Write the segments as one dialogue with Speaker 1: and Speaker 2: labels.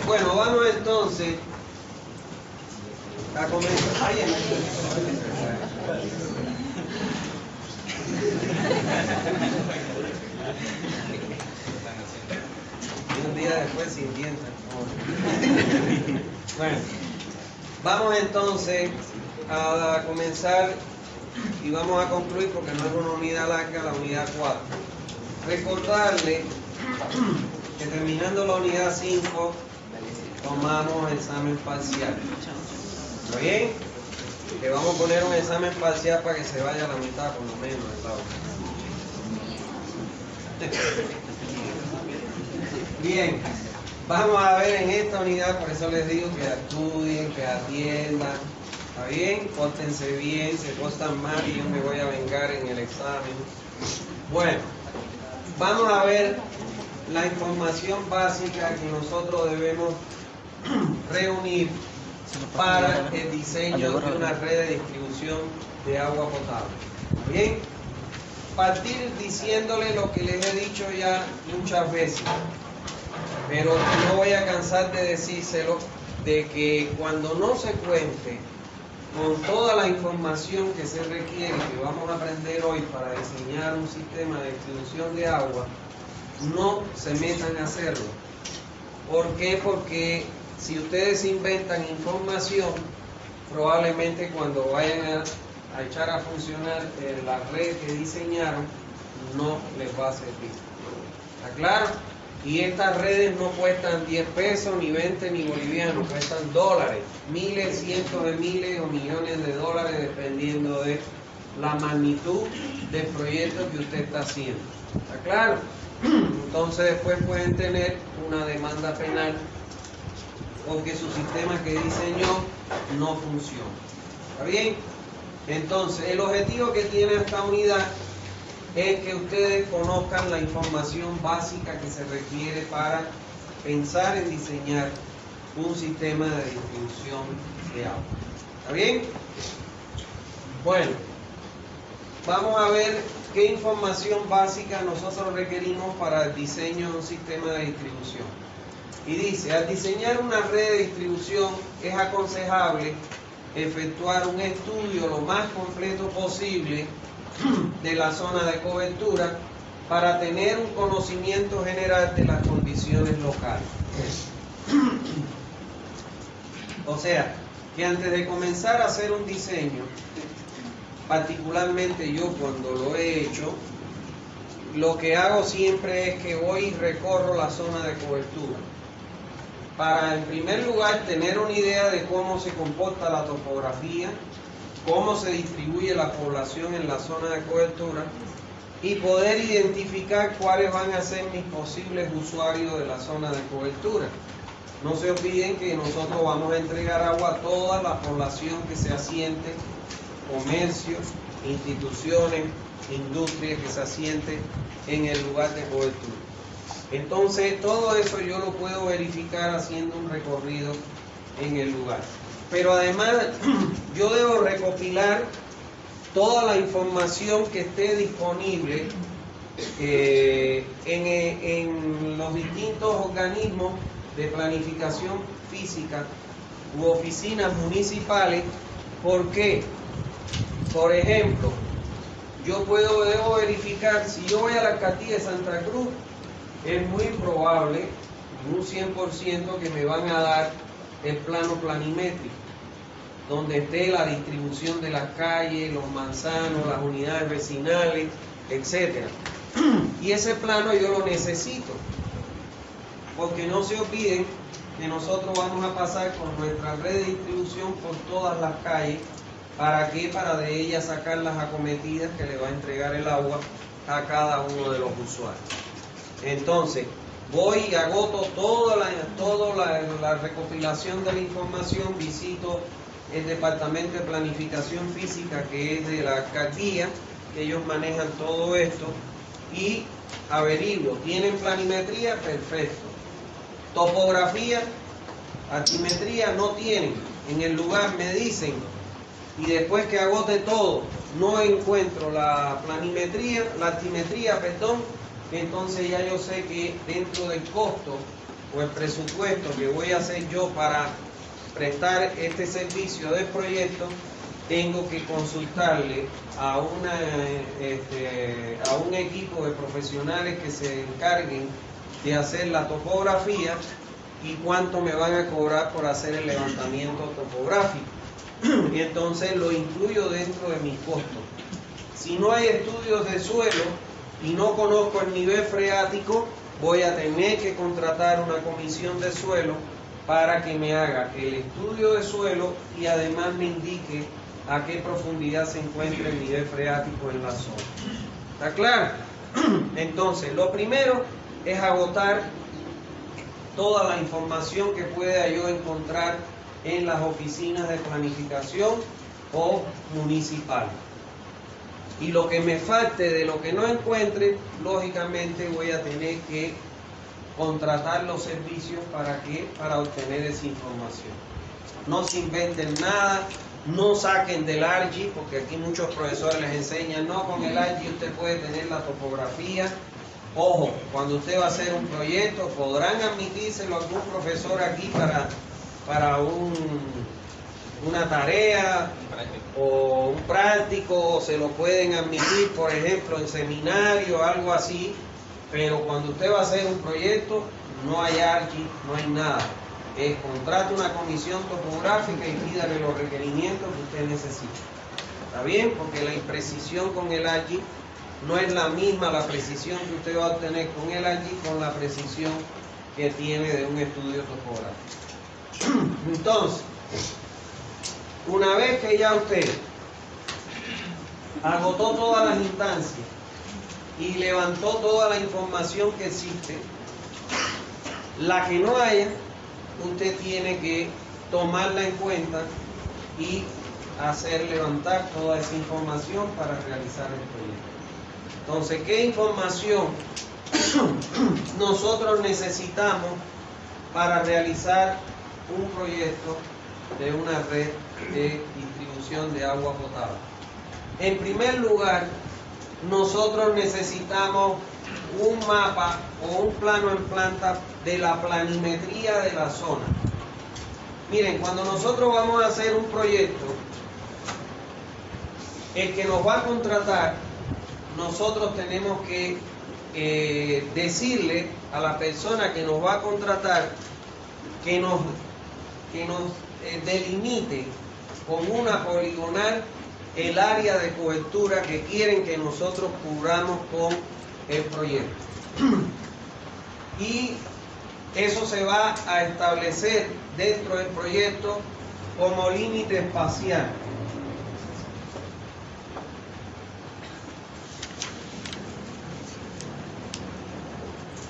Speaker 1: Bueno, vamos entonces a comenzar. Y un día después sin dientes. Bueno, vamos entonces a comenzar y vamos a concluir porque no es una unidad larga, la unidad 4. Recordarle que terminando la unidad 5 tomamos examen parcial. ¿Está bien? Que vamos a poner un examen parcial para que se vaya a la mitad por lo menos del lado. Bien, vamos a ver en esta unidad, por eso les digo que estudien, que atiendan. ¿Está bien? Pórtense bien, se portan mal y yo me voy a vengar en el examen. Bueno, vamos a ver la información básica que nosotros debemos reunir para el diseño de una red de distribución de agua potable. ¿Está bien? Partir diciéndole lo que les he dicho ya muchas veces, pero no voy a cansar de decírselo, de que cuando no se cuente con toda la información que se requiere, que vamos a aprender hoy para diseñar un sistema de distribución de agua, no se metan a hacerlo. ¿Por qué? Porque si ustedes inventan información, probablemente cuando vayan a echar a funcionar la red que diseñaron, no les va a servir. ¿Está claro? Y estas redes no cuestan 10 pesos, ni 20, ni bolivianos, cuestan dólares, miles, cientos de miles o millones de dólares, dependiendo de la magnitud del proyecto que usted está haciendo. ¿Está claro? Entonces después pueden tener una demanda penal porque su sistema que diseñó no funciona. ¿Está bien? Entonces, el objetivo que tiene esta unidad es que ustedes conozcan la información básica que se requiere para pensar en diseñar un sistema de distribución de agua. ¿Está bien? Bueno, vamos a ver qué información básica nosotros requerimos para el diseño de un sistema de distribución. Y dice, al diseñar una red de distribución es aconsejable efectuar un estudio lo más completo posible de la zona de cobertura para tener un conocimiento general de las condiciones locales. O sea, que antes de comenzar a hacer un diseño, particularmente yo cuando lo he hecho, lo que hago siempre es que voy y recorro la zona de cobertura para, en primer lugar, tener una idea de cómo se comporta la topografía, cómo se distribuye la población en la zona de cobertura y poder identificar cuáles van a ser mis posibles usuarios de la zona de cobertura. No se olviden que nosotros vamos a entregar agua a toda la población que se asiente, comercios, instituciones, industrias que se asienten en el lugar de cobertura. Entonces, todo eso yo lo puedo verificar haciendo un recorrido en el lugar. Pero además, yo debo recopilar toda la información que esté disponible en los distintos organismos de planificación física u oficinas municipales. ¿Por qué? Por ejemplo, debo verificar, si yo voy a la alcaldía de Santa Cruz, es muy probable, un 100%, que me van a dar el plano planimétrico, donde esté la distribución de las calles, los manzanos, las unidades vecinales, etc. Y ese plano yo lo necesito, porque no se olviden que nosotros vamos a pasar con nuestra red de distribución por todas las calles. ¿Para qué? Para de ellas sacar las acometidas que le va a entregar el agua a cada uno de los usuarios. Entonces, voy y agoto toda la recopilación de la información, visito el departamento de planificación física, que es de la alcaldía, que ellos manejan todo esto, y averiguo, ¿tienen planimetría? Perfecto. Topografía, altimetría, no tienen. En el lugar me dicen, y después que agote todo, no encuentro la altimetría, entonces ya yo sé que dentro del costo o el presupuesto que voy a hacer yo para prestar este servicio del proyecto, tengo que consultarle a un equipo de profesionales que se encarguen de hacer la topografía y cuánto me van a cobrar por hacer el levantamiento topográfico. Y entonces lo incluyo dentro de mis costos. Si no hay estudios de suelo y no conozco el nivel freático, voy a tener que contratar una comisión de suelo para que me haga el estudio de suelo y además me indique a qué profundidad se encuentra el nivel freático en la zona. ¿Está claro? Entonces, lo primero es agotar toda la información que pueda yo encontrar en las oficinas de planificación o municipal. Y lo que me falte de lo que no encuentre, lógicamente voy a tener que contratar los servicios para obtener esa información. No se inventen nada, no saquen del ARGI, porque aquí muchos profesores les enseñan, no, con el ARGI usted puede tener la topografía. Ojo, cuando usted va a hacer un proyecto, podrán admitírselo a algún profesor aquí para una tarea o un práctico, o se lo pueden admitir, por ejemplo, en seminario, algo así, pero cuando usted va a hacer un proyecto, no hay ARGI, no hay nada. Contrate una comisión topográfica y pídale los requerimientos que usted necesita. ¿Está bien? Porque la imprecisión con el ARGI no es la misma la precisión que usted va a obtener con el ARGI con la precisión que tiene de un estudio topográfico. Entonces, una vez que ya usted agotó todas las instancias y levantó toda la información que existe, la que no haya, usted tiene que tomarla en cuenta y hacer levantar toda esa información para realizar el proyecto. Entonces, ¿qué información nosotros necesitamos para realizar un proyecto de una red de distribución de agua potable? En primer lugar, nosotros necesitamos un mapa o un plano en planta de la planimetría de la zona. Miren, cuando nosotros vamos a hacer un proyecto, el que nos va a contratar, nosotros tenemos que decirle a la persona que nos va a contratar que nos delimite con una poligonal el área de cobertura que quieren que nosotros cubramos con el proyecto. Y eso se va a establecer dentro del proyecto como límite espacial.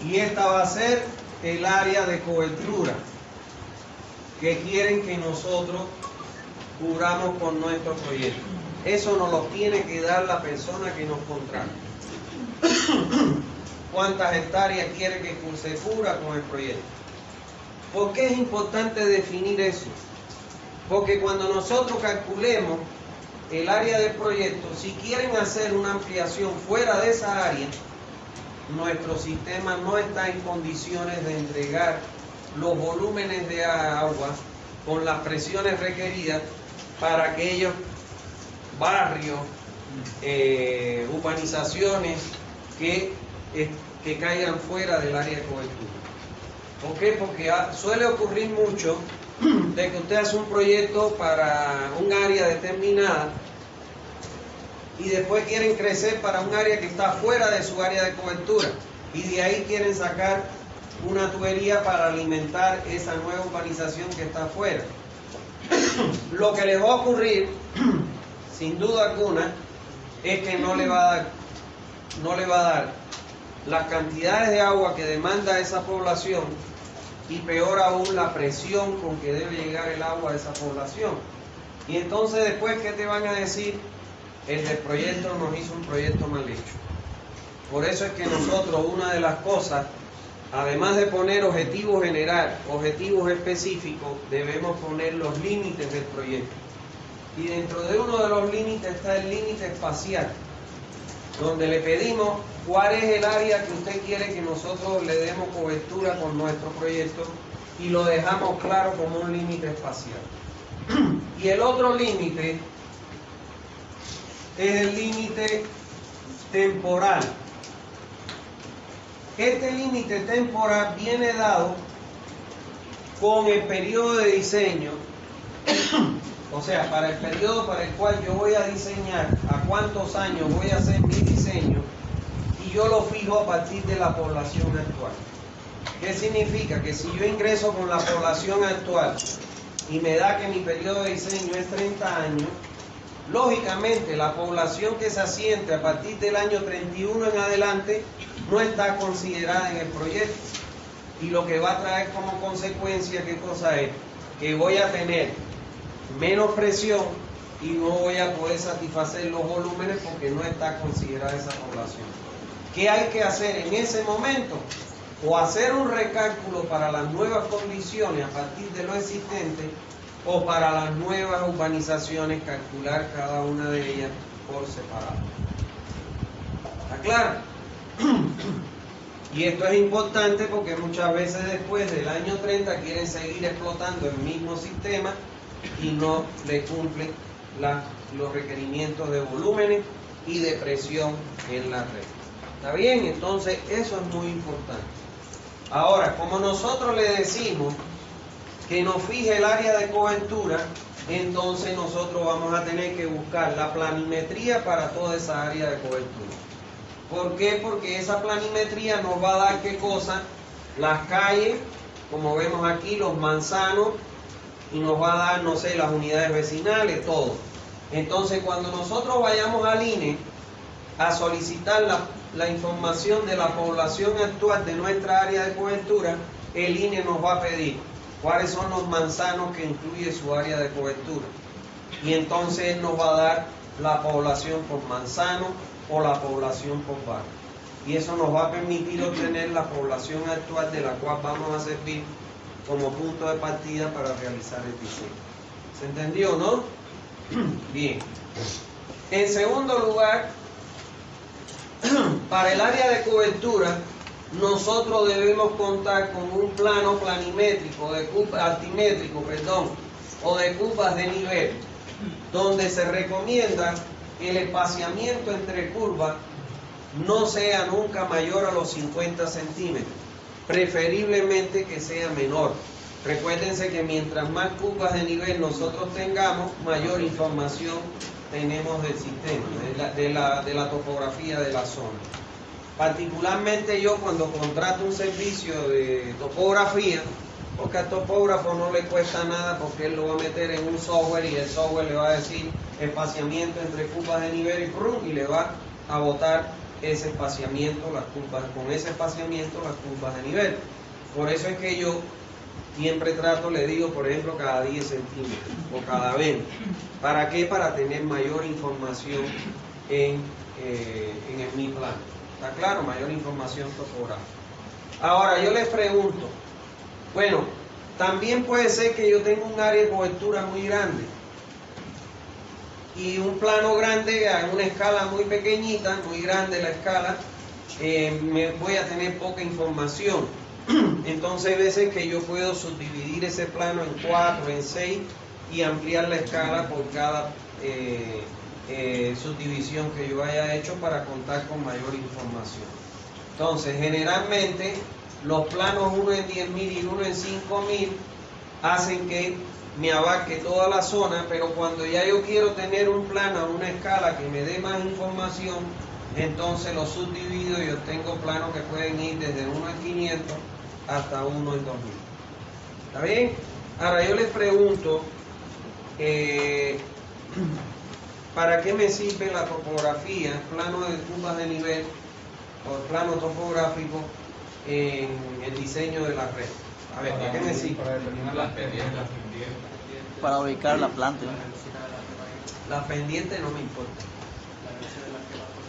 Speaker 1: Y esta va a ser el área de cobertura que quieren que nosotros cubramos con nuestro proyecto. Eso nos lo tiene que dar la persona que nos contrata. ¿Cuántas hectáreas quiere que se cubra con el proyecto? ¿Por qué es importante definir eso? Porque cuando nosotros calculemos el área del proyecto, si quieren hacer una ampliación fuera de esa área, nuestro sistema no está en condiciones de entregar los volúmenes de agua con las presiones requeridas para aquellos barrios, urbanizaciones que caigan fuera del área de cobertura. ¿Por qué? Porque suele ocurrir mucho de que usted hace un proyecto para un área determinada y después quieren crecer para un área que está fuera de su área de cobertura y de ahí quieren sacar una tubería para alimentar esa nueva urbanización que está afuera. Lo que les va a ocurrir, sin duda alguna, es que no le va a dar las cantidades de agua que demanda esa población y peor aún la presión con que debe llegar el agua a esa población. Y entonces después, ¿qué te van a decir? El del proyecto nos hizo un proyecto mal hecho. Por eso es que nosotros, una de las cosas, además de poner objetivos general, objetivos específicos, debemos poner los límites del proyecto. Y dentro de uno de los límites está el límite espacial, donde le pedimos cuál es el área que usted quiere que nosotros le demos cobertura con nuestro proyecto y lo dejamos claro como un límite espacial. Y el otro límite es el límite temporal. Este límite temporal viene dado con el periodo de diseño, o sea, para el periodo para el cual yo voy a diseñar, a cuántos años voy a hacer mi diseño, y yo lo fijo a partir de la población actual. ¿Qué significa? Que si yo ingreso con la población actual y me da que mi periodo de diseño es 30 años, lógicamente la población que se asiente a partir del año 31 en adelante no está considerada en el proyecto. Y lo que va a traer como consecuencia, ¿qué cosa es? Que voy a tener menos presión y no voy a poder satisfacer los volúmenes porque no está considerada esa población. ¿Qué hay que hacer en ese momento? O hacer un recálculo para las nuevas condiciones a partir de lo existente, o para las nuevas urbanizaciones calcular cada una de ellas por separado. ¿Está claro? Y esto es importante porque muchas veces después del año 30 quieren seguir explotando el mismo sistema y no le cumplen los requerimientos de volúmenes y de presión en la red. ¿Está bien? Entonces eso es muy importante. Ahora, como nosotros le decimos que nos fije el área de cobertura, entonces nosotros vamos a tener que buscar la planimetría para toda esa área de cobertura. ¿Por qué? Porque esa planimetría nos va a dar ¿qué cosa? Las calles, como vemos aquí, los manzanos, y nos va a dar, no sé, las unidades vecinales, todo. Entonces, cuando nosotros vayamos al INE a solicitar la información de la población actual de nuestra área de cobertura, el INE nos va a pedir cuáles son los manzanos que incluye su área de cobertura. Y entonces él nos va a dar la población por manzano o la población por barrio. Y eso nos va a permitir obtener la población actual de la cual vamos a servir como punto de partida para realizar el diseño. ¿Se entendió, no? Bien. En segundo lugar, para el área de cobertura, nosotros debemos contar con un plano planimétrico, altimétrico, o de curvas de nivel, donde se recomienda que el espaciamiento entre curvas no sea nunca mayor a los 50 centímetros, preferiblemente que sea menor. Recuérdense que mientras más curvas de nivel nosotros tengamos, mayor información tenemos del sistema, de la topografía de la zona. Particularmente yo cuando contrato un servicio de topografía, porque al topógrafo no le cuesta nada porque él lo va a meter en un software y el software le va a decir espaciamiento entre curvas de nivel y le va a botar ese espaciamiento, con ese espaciamiento las curvas de nivel. Por eso es que yo siempre trato, le digo, por ejemplo, cada 10 centímetros o cada 20. ¿Para qué? Para tener mayor información en mi plano. ¿Está claro? Mayor información topográfica. Ahora, yo les pregunto, bueno, también puede ser que yo tenga un área de cobertura muy grande y un plano grande a una escala muy pequeñita, muy grande la escala, me voy a tener poca información. Entonces hay veces que yo puedo subdividir ese plano en 4, en 6 y ampliar la escala por cada subdivisión que yo haya hecho para contar con mayor información. Entonces generalmente los planos uno en 10.000 y uno en 5.000 hacen que me abarque toda la zona, pero cuando ya yo quiero tener un plano a una escala que me dé más información, entonces lo subdivido y obtengo planos que pueden ir desde 1 en 500 hasta 1 en 2.000. ¿Está bien? Ahora yo les pregunto, ¿para qué me sirve la topografía, plano de curvas de nivel o plano topográfico en el diseño de la red? A ver, ¿para qué me sirve?
Speaker 2: Para determinar las pendientes.
Speaker 3: Para ubicar la planta.
Speaker 1: Las pendientes no me importa.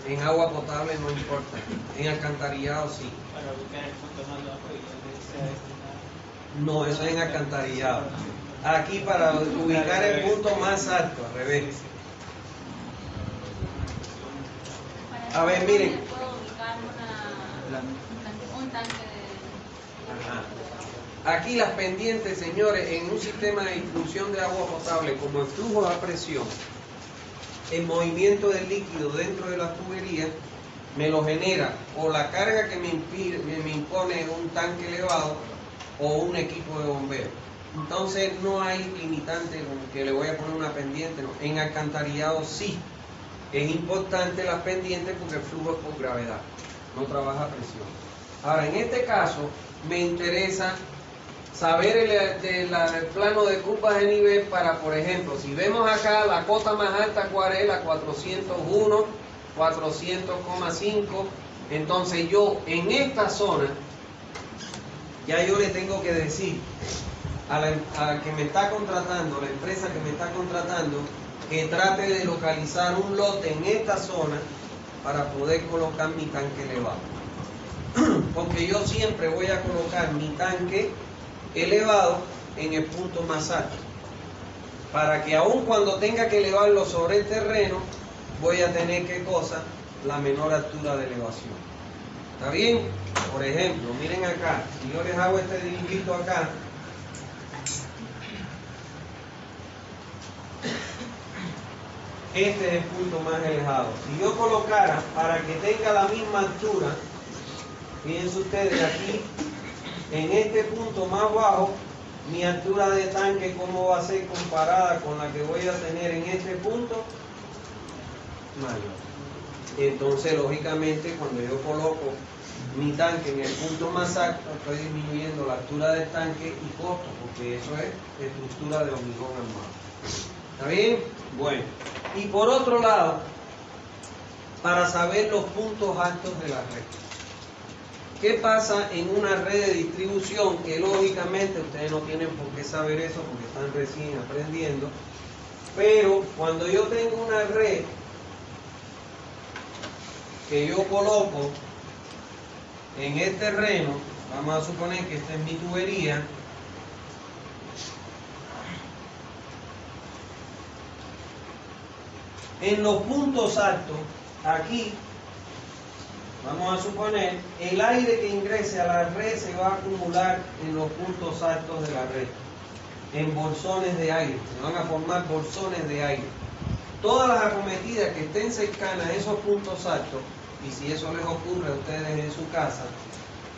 Speaker 1: En agua potable no importa. En alcantarillado sí.
Speaker 4: Para ubicar el punto más bajo y donde sea destinado.
Speaker 1: No, eso es en alcantarillado. Aquí para ubicar el punto más alto, al revés. A ver, miren.
Speaker 5: ¿Puedo ubicar
Speaker 2: Un tanque de...
Speaker 1: Ajá. Aquí las pendientes, señores, en un sistema de distribución de agua potable, como el flujo a presión, el movimiento del líquido dentro de la tubería me lo genera o la carga que me impone un tanque elevado o un equipo de bombeo. Entonces no hay limitante con que le voy a poner una pendiente, no. En alcantarillado sí. Es importante las pendientes porque el flujo es por gravedad, no trabaja a presión. Ahora, en este caso, me interesa saber el plano de curvas de nivel para, por ejemplo, si vemos acá la cota más alta, ¿cuál es? La 401, 400,5. Entonces yo, en esta zona, ya yo le tengo que decir a que me está contratando, la empresa que me está contratando, que trate de localizar un lote en esta zona para poder colocar mi tanque elevado. Porque yo siempre voy a colocar mi tanque elevado en el punto más alto, para que aun cuando tenga que elevarlo sobre el terreno, voy a tener ¿qué cosa? La menor altura de elevación. ¿Está bien? Por ejemplo, miren acá, si yo les hago este dibujito acá, este es el punto más elevado. Si yo colocara, para que tenga la misma altura, fíjense ustedes aquí, en este punto más bajo, mi altura de tanque, ¿cómo va a ser comparada con la que voy a tener en este punto? Mayor. Entonces, lógicamente, cuando yo coloco mi tanque en el punto más alto, estoy disminuyendo la altura del tanque y costo, porque eso es estructura de hormigón armado. ¿Está bien? Bueno. Y por otro lado, para saber los puntos altos de la red. ¿Qué pasa en una red de distribución? Que lógicamente ustedes no tienen por qué saber eso porque están recién aprendiendo. Pero cuando yo tengo una red que yo coloco en el terreno, vamos a suponer que esta es mi tubería, en los puntos altos, aquí, vamos a suponer, el aire que ingrese a la red se va a acumular en los puntos altos de la red, en bolsones de aire, se van a formar bolsones de aire. Todas las acometidas que estén cercanas a esos puntos altos, y si eso les ocurre a ustedes en su casa,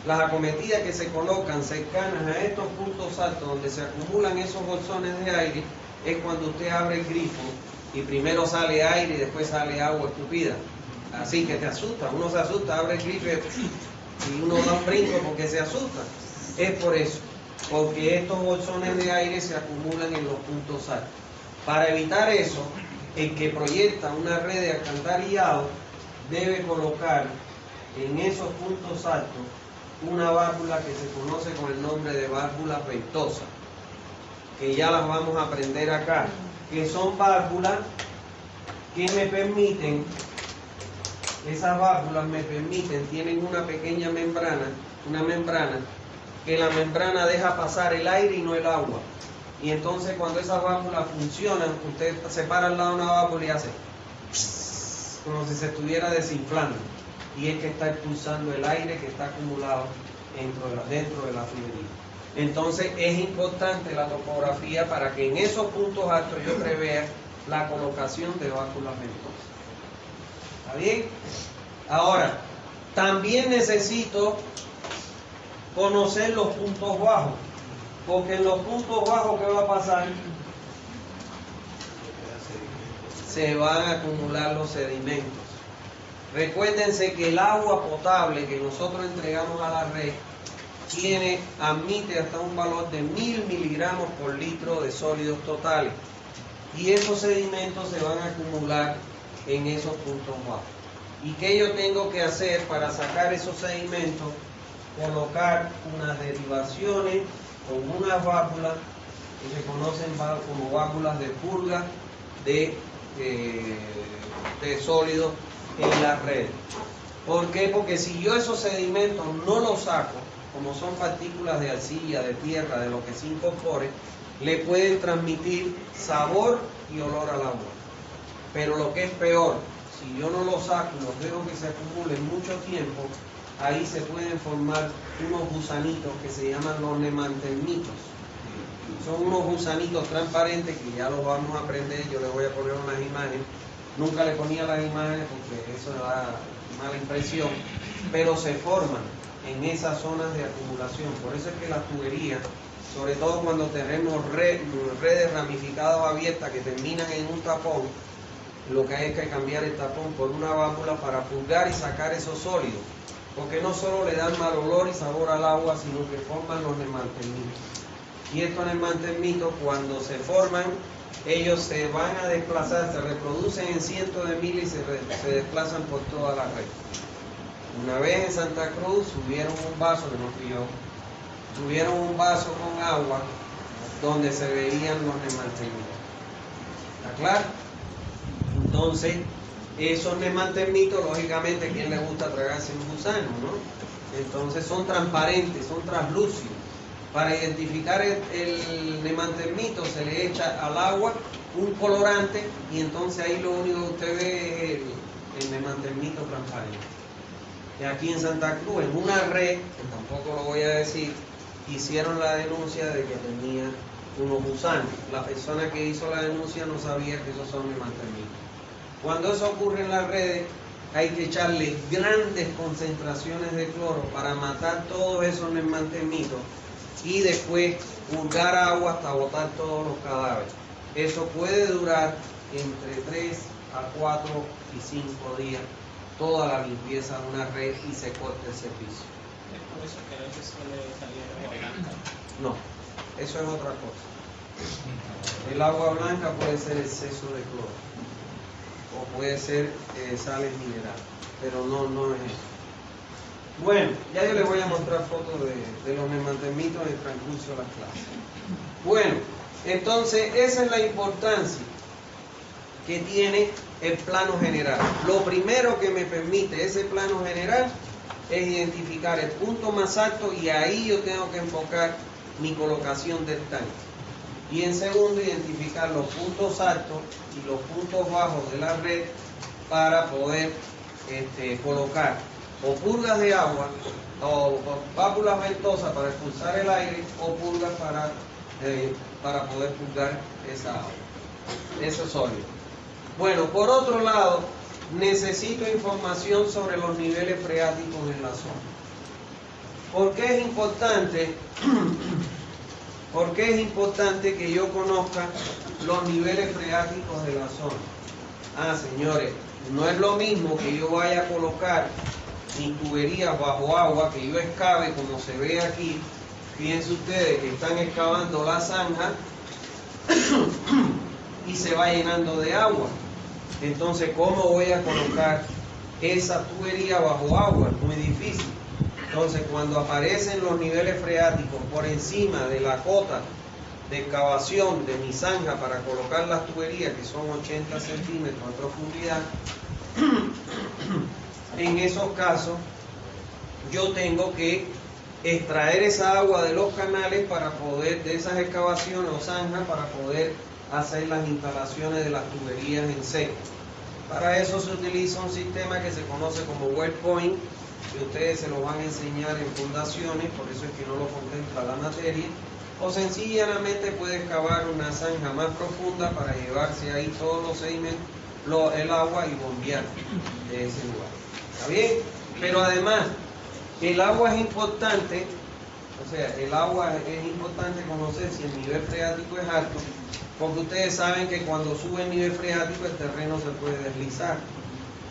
Speaker 1: las acometidas que se colocan cercanas a estos puntos altos donde se acumulan esos bolsones de aire, es cuando usted abre el grifo y primero sale aire y después sale agua escupida. Así que te asusta, uno se asusta, abre el grifo y uno da un brinco porque se asusta. Es por eso, porque estos bolsones de aire se acumulan en los puntos altos. Para evitar eso, el que proyecta una red de alcantarillado debe colocar en esos puntos altos una válvula que se conoce con el nombre de válvula ventosa, que ya las vamos a aprender acá, que son válvulas que me permiten, esas válvulas me permiten, tienen una pequeña membrana, que la membrana deja pasar el aire y no el agua. Y entonces cuando esas válvulas funcionan, usted se para al lado de una válvula y hace como si se estuviera desinflando. Y es que está expulsando el aire que está acumulado dentro de la tubería. Entonces es importante la topografía para que en esos puntos altos yo prevea la colocación de válvulas ventosas. ¿Está bien? Ahora, también necesito conocer los puntos bajos, porque en los puntos bajos, ¿qué va a pasar? Se van a acumular los sedimentos. Recuérdense que el agua potable que nosotros entregamos a la red admite hasta un valor de 1000 miligramos por litro de sólidos totales. Y esos sedimentos se van a acumular en esos puntos bajos. ¿Y qué yo tengo que hacer para sacar esos sedimentos? Colocar unas derivaciones con unas válvulas que se conocen como válvulas de purga de sólidos en la red. ¿Por qué? Porque si yo esos sedimentos no los saco, como son partículas de arcilla, de tierra, de lo que se incorpore, le pueden transmitir sabor y olor al agua. Pero lo que es peor, si yo no los saco y los dejo que se acumulen mucho tiempo, ahí se pueden formar unos gusanitos que se llaman los nemantelmitos. Son unos gusanitos transparentes que ya los vamos a aprender. Yo les voy a poner unas imágenes. Nunca le ponía las imágenes porque eso da mala impresión, pero se forman en esas zonas de acumulación. Por eso es que las tuberías, sobre todo cuando tenemos redes ramificadas abiertas que terminan en un tapón, lo que hay es que cambiar el tapón por una válvula para purgar y sacar esos sólidos, porque no solo le dan mal olor y sabor al agua, sino que forman los nemantelmitos. Y estos nemantelmitos, cuando se forman, ellos se van a desplazar, se reproducen en cientos de miles y se desplazan por toda la red. Una vez en Santa Cruz subieron un vaso, que no fui yo, subieron un vaso con agua donde se veían los nemantelmitos. ¿Está claro? Entonces, esos nemantelmitos, lógicamente, ¿a quién le gusta tragarse un gusano, no? Entonces son transparentes, son translúcidos. Para identificar el nemantelmito se le echa al agua un colorante y entonces ahí lo único que usted ve es el nemantelmito transparente. Y aquí en Santa Cruz, en una red, que tampoco lo voy a decir, hicieron la denuncia de que tenía unos gusanos. La persona que hizo la denuncia no sabía que esos son nemantelmitos. Cuando eso ocurre en las redes, hay que echarle grandes concentraciones de cloro para matar todos esos nemantelmitos y después purgar agua hasta botar todos los cadáveres. Eso puede durar entre 3 a 4 y 5 días, toda la limpieza de una red y se corta el servicio.
Speaker 4: Es por eso que a veces suele salir agua blanca.
Speaker 1: No, eso es otra cosa. El agua blanca puede ser exceso de cloro o puede ser sales minerales, pero no es eso. Bueno, ya yo les voy a mostrar fotos de los nemantelmitos en el transcurso de las clases. Bueno, entonces esa es la importancia que tiene el plano general. Lo primero que me permite ese plano general es identificar el punto más alto y ahí yo tengo que enfocar mi colocación del tanque. Y en segundo, identificar los puntos altos y los puntos bajos de la red para poder colocar o purgas de agua o válvulas ventosas para expulsar el aire o purgas para poder purgar esa agua, ese sólido. Bueno, por otro lado, necesito información sobre los niveles freáticos en la zona. ¿Por qué es importante? ¿Por qué es importante que yo conozca los niveles freáticos de la zona? Señores, no es lo mismo que yo vaya a colocar mi tubería bajo agua, que yo excave como se ve aquí. Fíjense ustedes que están excavando la zanja y se va llenando de agua. Entonces, ¿cómo voy a colocar esa tubería bajo agua? Es muy difícil. Entonces, cuando aparecen los niveles freáticos por encima de la cota de excavación de mi zanja para colocar las tuberías, que son 80 centímetros de profundidad, en esos casos yo tengo que extraer esa agua de los canales para poder, de esas excavaciones o zanjas, para poder hacer las instalaciones de las tuberías en seco. Para eso se utiliza un sistema que se conoce como well point, que ustedes se lo van a enseñar en fundaciones, por eso es que no lo contempla la materia, o sencillamente puede excavar una zanja más profunda para llevarse ahí todos los sedimentos, el agua y bombear de ese lugar. ¿Está bien? Pero además, el agua es importante, o sea, el agua es importante conocer si el nivel freático es alto, porque ustedes saben que cuando sube el nivel freático el terreno se puede deslizar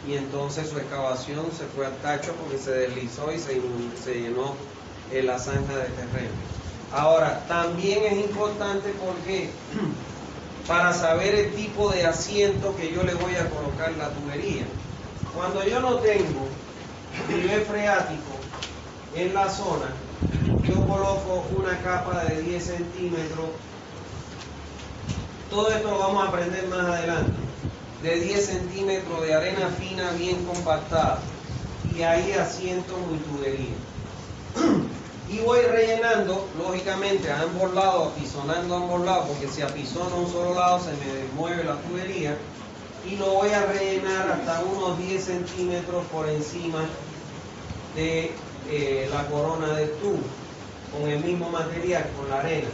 Speaker 1: y entonces su excavación se fue al tacho porque se deslizó y se llenó la zanja de terreno. Ahora, también es importante porque para saber el tipo de asiento que yo le voy a colocar la tubería. Cuando yo no tengo nivel freático en la zona, yo coloco una capa de 10 centímetros. Todo esto lo vamos a aprender más adelante. De 10 centímetros de arena fina bien compactada. Y ahí asiento mi tubería. Y voy rellenando, lógicamente, a ambos lados, apisonando a ambos lados, porque si apisono a un solo lado se me mueve la tubería. Y lo voy a rellenar hasta unos 10 centímetros por encima de la corona del tubo, con el mismo material, con la arena.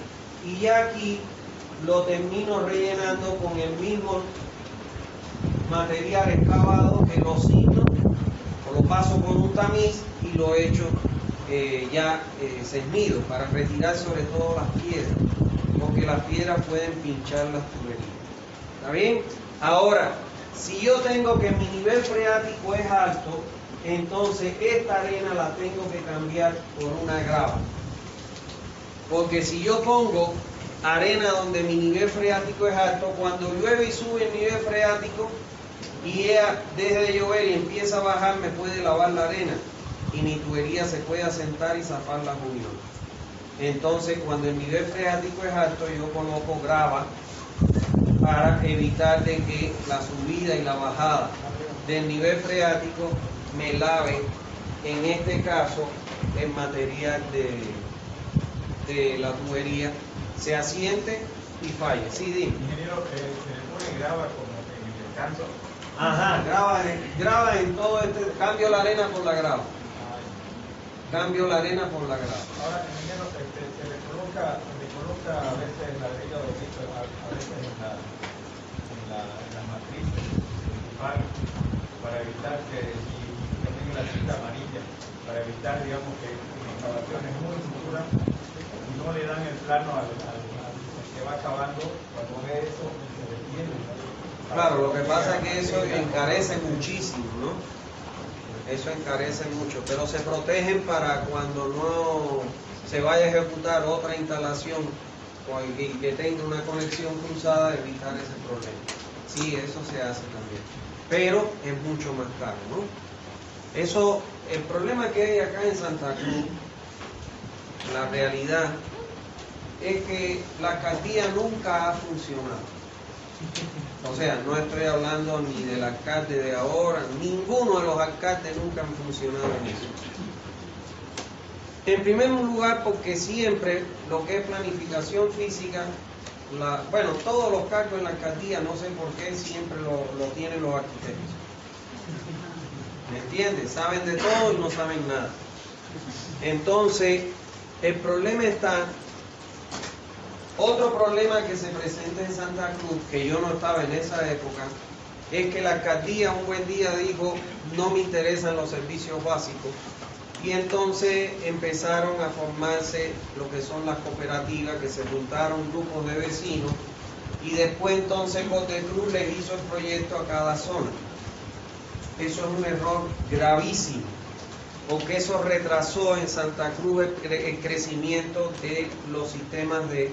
Speaker 1: Y ya aquí lo termino rellenando con el mismo material excavado que lo signo, o lo paso con un tamiz y lo echo ya cernido para retirar sobre todo las piedras, porque las piedras pueden pinchar las tuberías. ¿Está bien? Ahora, si yo tengo que mi nivel freático es alto, entonces esta arena la tengo que cambiar por una grava. Porque si yo pongo arena donde mi nivel freático es alto, cuando llueve y sube el nivel freático y ella deja de llover y empieza a bajar, me puede lavar la arena y mi tubería se puede asentar y zafar las uniones. Entonces, cuando el nivel freático es alto, yo coloco grava para evitar de que la subida y la bajada del nivel freático me lave, en este caso, el material de la tubería, se asiente y falle. Sí, dime.
Speaker 5: Ingeniero, se le pone grava como en el canto.
Speaker 1: Ajá, grava en todo este, cambio la arena por la grava. Cambio la arena por la grava.
Speaker 5: Ahora, ingeniero, se le coloca a veces ladrillo de piso, a veces en la matriz principal, para evitar que, si tiene la cinta amarilla, para evitar, digamos, que excavaciones muy duras no le dan el plano al que va acabando. Cuando ve eso, se detiene.
Speaker 1: Claro, lo que pasa es que eso encarece muchísimo, ¿no? Eso encarece mucho, pero se protegen para cuando no se vaya a ejecutar otra instalación y que tenga una conexión cruzada, evitar ese problema. Sí, eso se hace también, pero es mucho más caro, ¿no? Eso, el problema que hay acá en Santa Cruz, la realidad es que la alcaldía nunca ha funcionado. O sea, no estoy hablando ni del alcalde de ahora, ninguno de los alcaldes nunca han funcionado en eso. En primer lugar, porque siempre lo que es planificación física, bueno, todos los cargos en la alcaldía, no sé por qué, siempre lo tienen los arquitectos. ¿Me entiendes? Saben de todo y no saben nada. Entonces, el problema está... Otro problema que se presenta en Santa Cruz, que yo no estaba en esa época, es que la alcaldía un buen día dijo, no me interesan los servicios básicos, y entonces empezaron a formarse lo que son las cooperativas, que se juntaron grupos de vecinos, y después entonces Cotecruz les hizo el proyecto a cada zona. Eso es un error gravísimo, porque eso retrasó en Santa Cruz el crecimiento de los sistemas de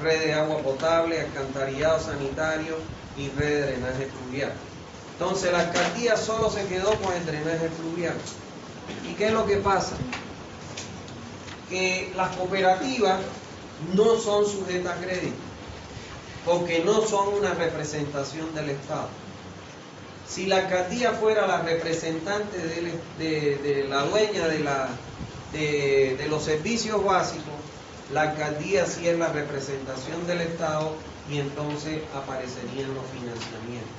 Speaker 1: red de agua potable, alcantarillado sanitario y red de drenaje fluvial. Entonces la alcaldía solo se quedó con el drenaje fluvial. ¿Y qué es lo que pasa? Que las cooperativas no son sujetas a crédito, porque no son una representación del Estado. Si la alcaldía fuera la representante de la dueña de los servicios básicos, la alcaldía sí es la representación del Estado y entonces aparecerían los financiamientos.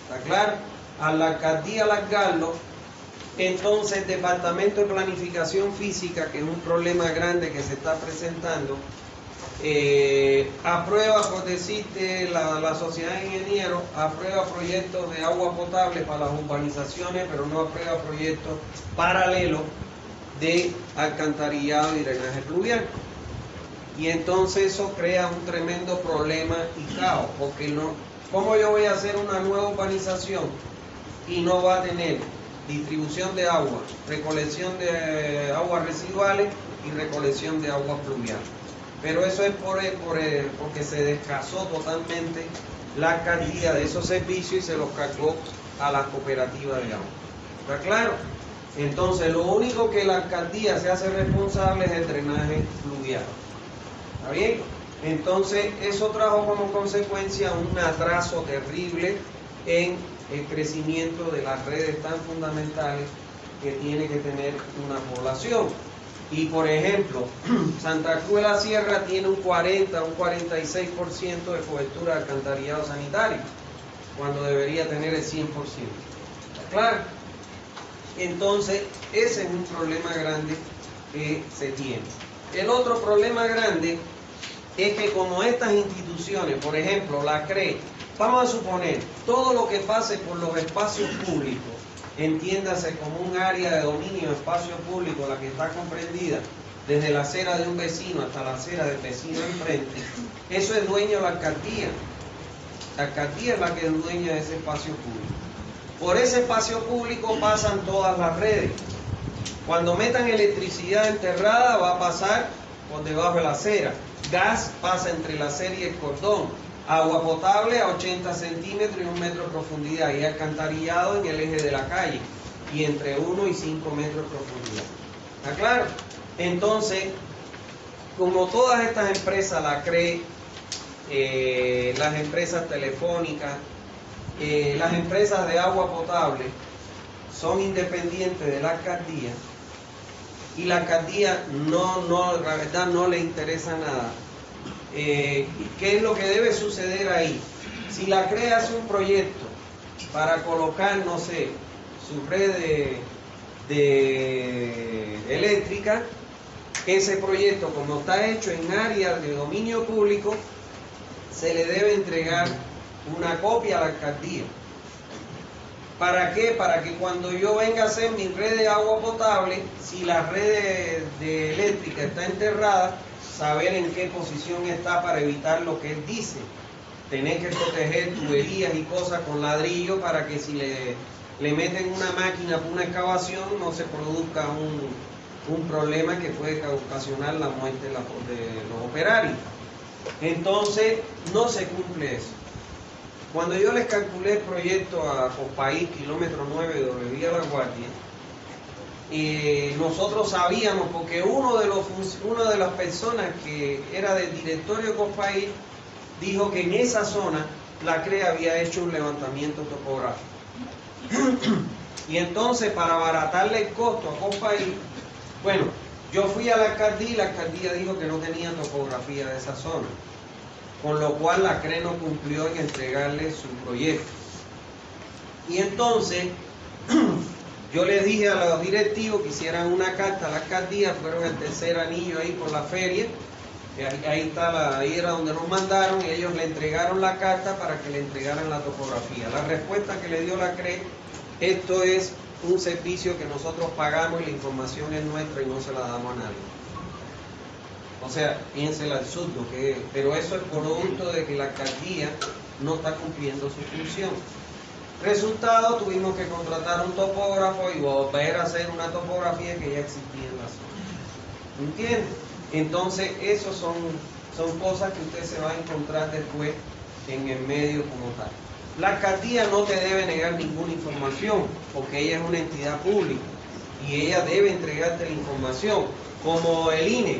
Speaker 1: ¿Está claro? A la alcaldía largarlo, entonces el Departamento de Planificación Física, que es un problema grande que se está presentando, aprueba, por decirte, la Sociedad de Ingenieros aprueba proyectos de agua potable para las urbanizaciones, pero no aprueba proyectos paralelos de alcantarillado y drenaje fluvial. Y entonces eso crea un tremendo problema y caos, porque no, ¿cómo yo voy a hacer una nueva urbanización y no va a tener distribución de agua, recolección de aguas residuales y recolección de agua fluvial? Pero eso es porque se descasó totalmente la alcaldía de esos servicios y se los cargó a las cooperativas de agua. ¿Está claro? Entonces lo único que la alcaldía se hace responsable es el drenaje fluvial. ¿Está bien? Entonces eso trajo como consecuencia un atraso terrible en el crecimiento de las redes tan fundamentales que tiene que tener una población. Y por ejemplo, Santa Cruz de la Sierra tiene un 40, un 46% de cobertura de alcantarillado sanitario, cuando debería tener el 100%. ¿Está claro? Entonces, ese es un problema grande que se tiene. El otro problema grande es que como estas instituciones, por ejemplo, la CRE, vamos a suponer, todo lo que pase por los espacios públicos, entiéndase como un área de dominio de espacio público, la que está comprendida desde la acera de un vecino hasta la acera del vecino enfrente, eso es dueño de la alcaldía. La alcaldía es la que es dueña de ese espacio público. Por ese espacio público pasan todas las redes. Cuando metan electricidad enterrada va a pasar por debajo de la acera. Gas pasa entre la acera y el cordón. Agua potable a 80 centímetros y 1 metro de profundidad. Y alcantarillado en el eje de la calle. Y entre 1 y 5 metros de profundidad. ¿Está claro? Entonces, como todas estas empresas, la CRE, las empresas telefónicas, las empresas de agua potable, son independientes de la alcaldía, y la alcaldía la verdad no le interesa nada. ¿Qué es lo que debe suceder ahí? Si la CRE hace un proyecto para colocar, no sé, su red eléctrica, ese proyecto, como está hecho en áreas de dominio público, se le debe entregar una copia a la alcaldía. ¿Para qué? Para que cuando yo venga a hacer mi red de agua potable, si la red eléctrica está enterrada, saber en qué posición está para evitar lo que él dice. Tener que proteger tuberías y cosas con ladrillo para que si le meten una máquina por una excavación no se produzca un problema que puede ocasionar la muerte de los operarios. Entonces, no se cumple eso. Cuando yo les calculé el proyecto a Cospaís, kilómetro 9 de Vía La Guardia, nosotros sabíamos, porque una de las personas que era del directorio de Cospaís dijo que en esa zona la CRE había hecho un levantamiento topográfico. Y entonces, para abaratarle el costo a Cospaís, bueno, yo fui a la alcaldía y la alcaldía dijo que no tenía topografía de esa zona, con lo cual la CRE no cumplió en entregarle su proyecto. Y entonces yo les dije a los directivos que hicieran una carta a la alcaldía, fueron el tercer anillo ahí por la feria, ahí era donde nos mandaron, y ellos le entregaron la carta para que le entregaran la topografía. La respuesta que le dio la CRE: esto es un servicio que nosotros pagamos y la información es nuestra y no se la damos a nadie. O sea, piense el absurdo que es, pero eso es producto de que la alcaldía no está cumpliendo su función. Resultado, tuvimos que contratar un topógrafo y volver a hacer una topografía que ya existía en la zona. ¿Entiende? Entonces, eso son cosas que usted se va a encontrar después en el medio como tal. La alcaldía no te debe negar ninguna información, porque ella es una entidad pública y ella debe entregarte la información, como el INE.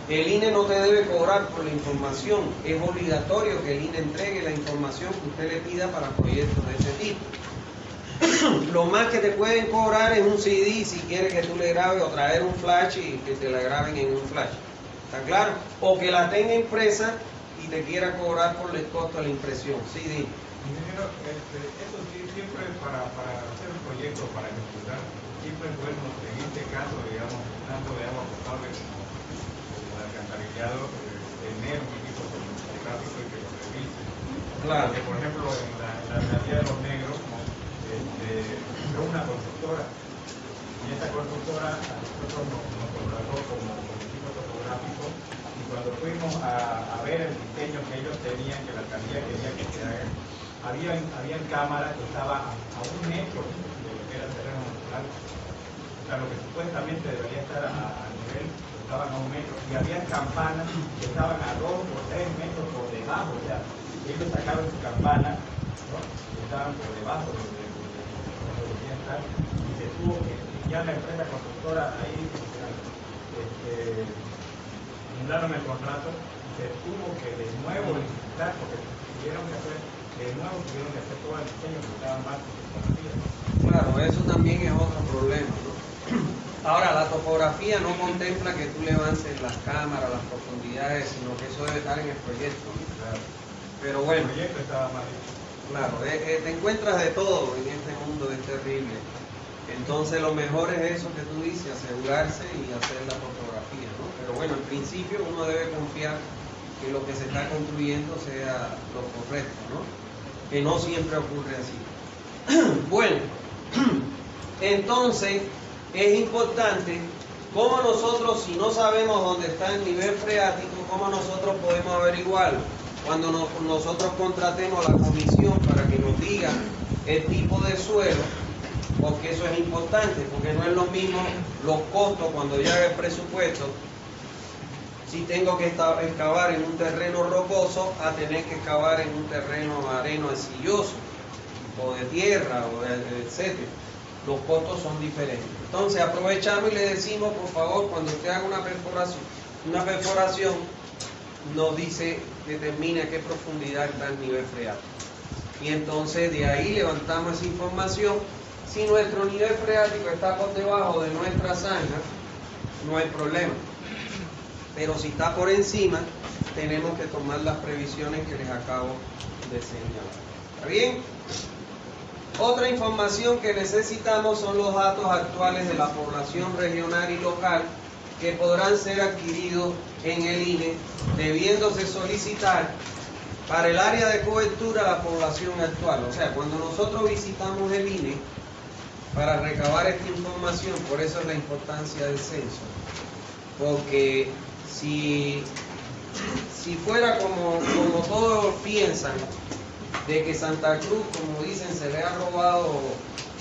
Speaker 1: El INE no te debe cobrar por la información, es obligatorio que el INE entregue la información que usted le pida para proyectos de ese tipo. Lo más que te pueden cobrar es un CD si quieres que tú le grabes, o traer un flash y que te la graben en un flash. ¿Está claro? O que la tenga impresa y te quiera cobrar por el costo de la impresión. CD.
Speaker 5: Ingeniero, eso sí, siempre para hacer un proyecto, para ejecutar, siempre es bueno, en este caso, digamos, tanto de agua potable como el alcantarillado, tener un equipo topográfico y que lo revise.
Speaker 1: Claro.
Speaker 5: Porque, por ejemplo, en la alcaldía de Los Negros, fue una constructora, y esa constructora a nosotros nos contrató como equipo topográfico, y cuando fuimos a ver el diseño que ellos tenían, que la alcaldía quería que se haga, habían cámaras que estaban a 1 metro de lo que era el terreno natural. O sea, lo que supuestamente debería estar a nivel, estaban a 1 metro. Y había campanas que estaban a 2 o 3 metros por debajo. O sea, ellos sacaron su campana, ¿no? Y estaban por debajo de donde debían estar. Y se tuvo que, ya la empresa constructora ahí, anularon el contrato y se tuvo que de nuevo licitar porque tuvieron que hacer. De nuevo tuvieron que hacer todo el diseño que estaban mal con topografía.
Speaker 1: Claro, eso también es otro problema, ¿no? Ahora, la topografía no contempla que tú levantes las cámaras, las profundidades, sino que eso debe estar en el proyecto, ¿no?
Speaker 5: Claro.
Speaker 1: Pero bueno,
Speaker 5: El proyecto estaba mal hecho.
Speaker 1: claro, te encuentras de todo en este mundo, es terrible. Entonces lo mejor es eso que tú dices, asegurarse y hacer la fotografía, ¿no? Pero bueno, en principio uno debe confiar que lo que se está construyendo sea lo correcto, ¿no? Que no siempre ocurre así. Bueno, entonces es importante cómo nosotros, si no sabemos dónde está el nivel freático, cómo nosotros podemos averiguarlo. Cuando nosotros contratemos a la comisión para que nos diga el tipo de suelo, porque eso es importante, porque no es lo mismo los costos cuando yo haga el presupuesto, si tengo que excavar en un terreno rocoso a tener que excavar en un terreno arenosilloso o de tierra, etc. Los costos son diferentes. Entonces aprovechamos y le decimos, por favor, cuando usted haga una perforación, nos dice, determina a qué profundidad está el nivel freático. Y entonces de ahí levantamos esa información. Si nuestro nivel freático está por debajo de nuestra zanja, no hay problema. Pero si está por encima, tenemos que tomar las previsiones que les acabo de señalar. ¿Está bien? Otra información que necesitamos son los datos actuales de la población regional y local que podrán ser adquiridos en el INE, debiéndose solicitar para el área de cobertura la población actual. O sea, cuando nosotros visitamos el INE para recabar esta información, por eso es la importancia del censo, porque si fuera como todos piensan, de que Santa Cruz, como dicen, se le ha robado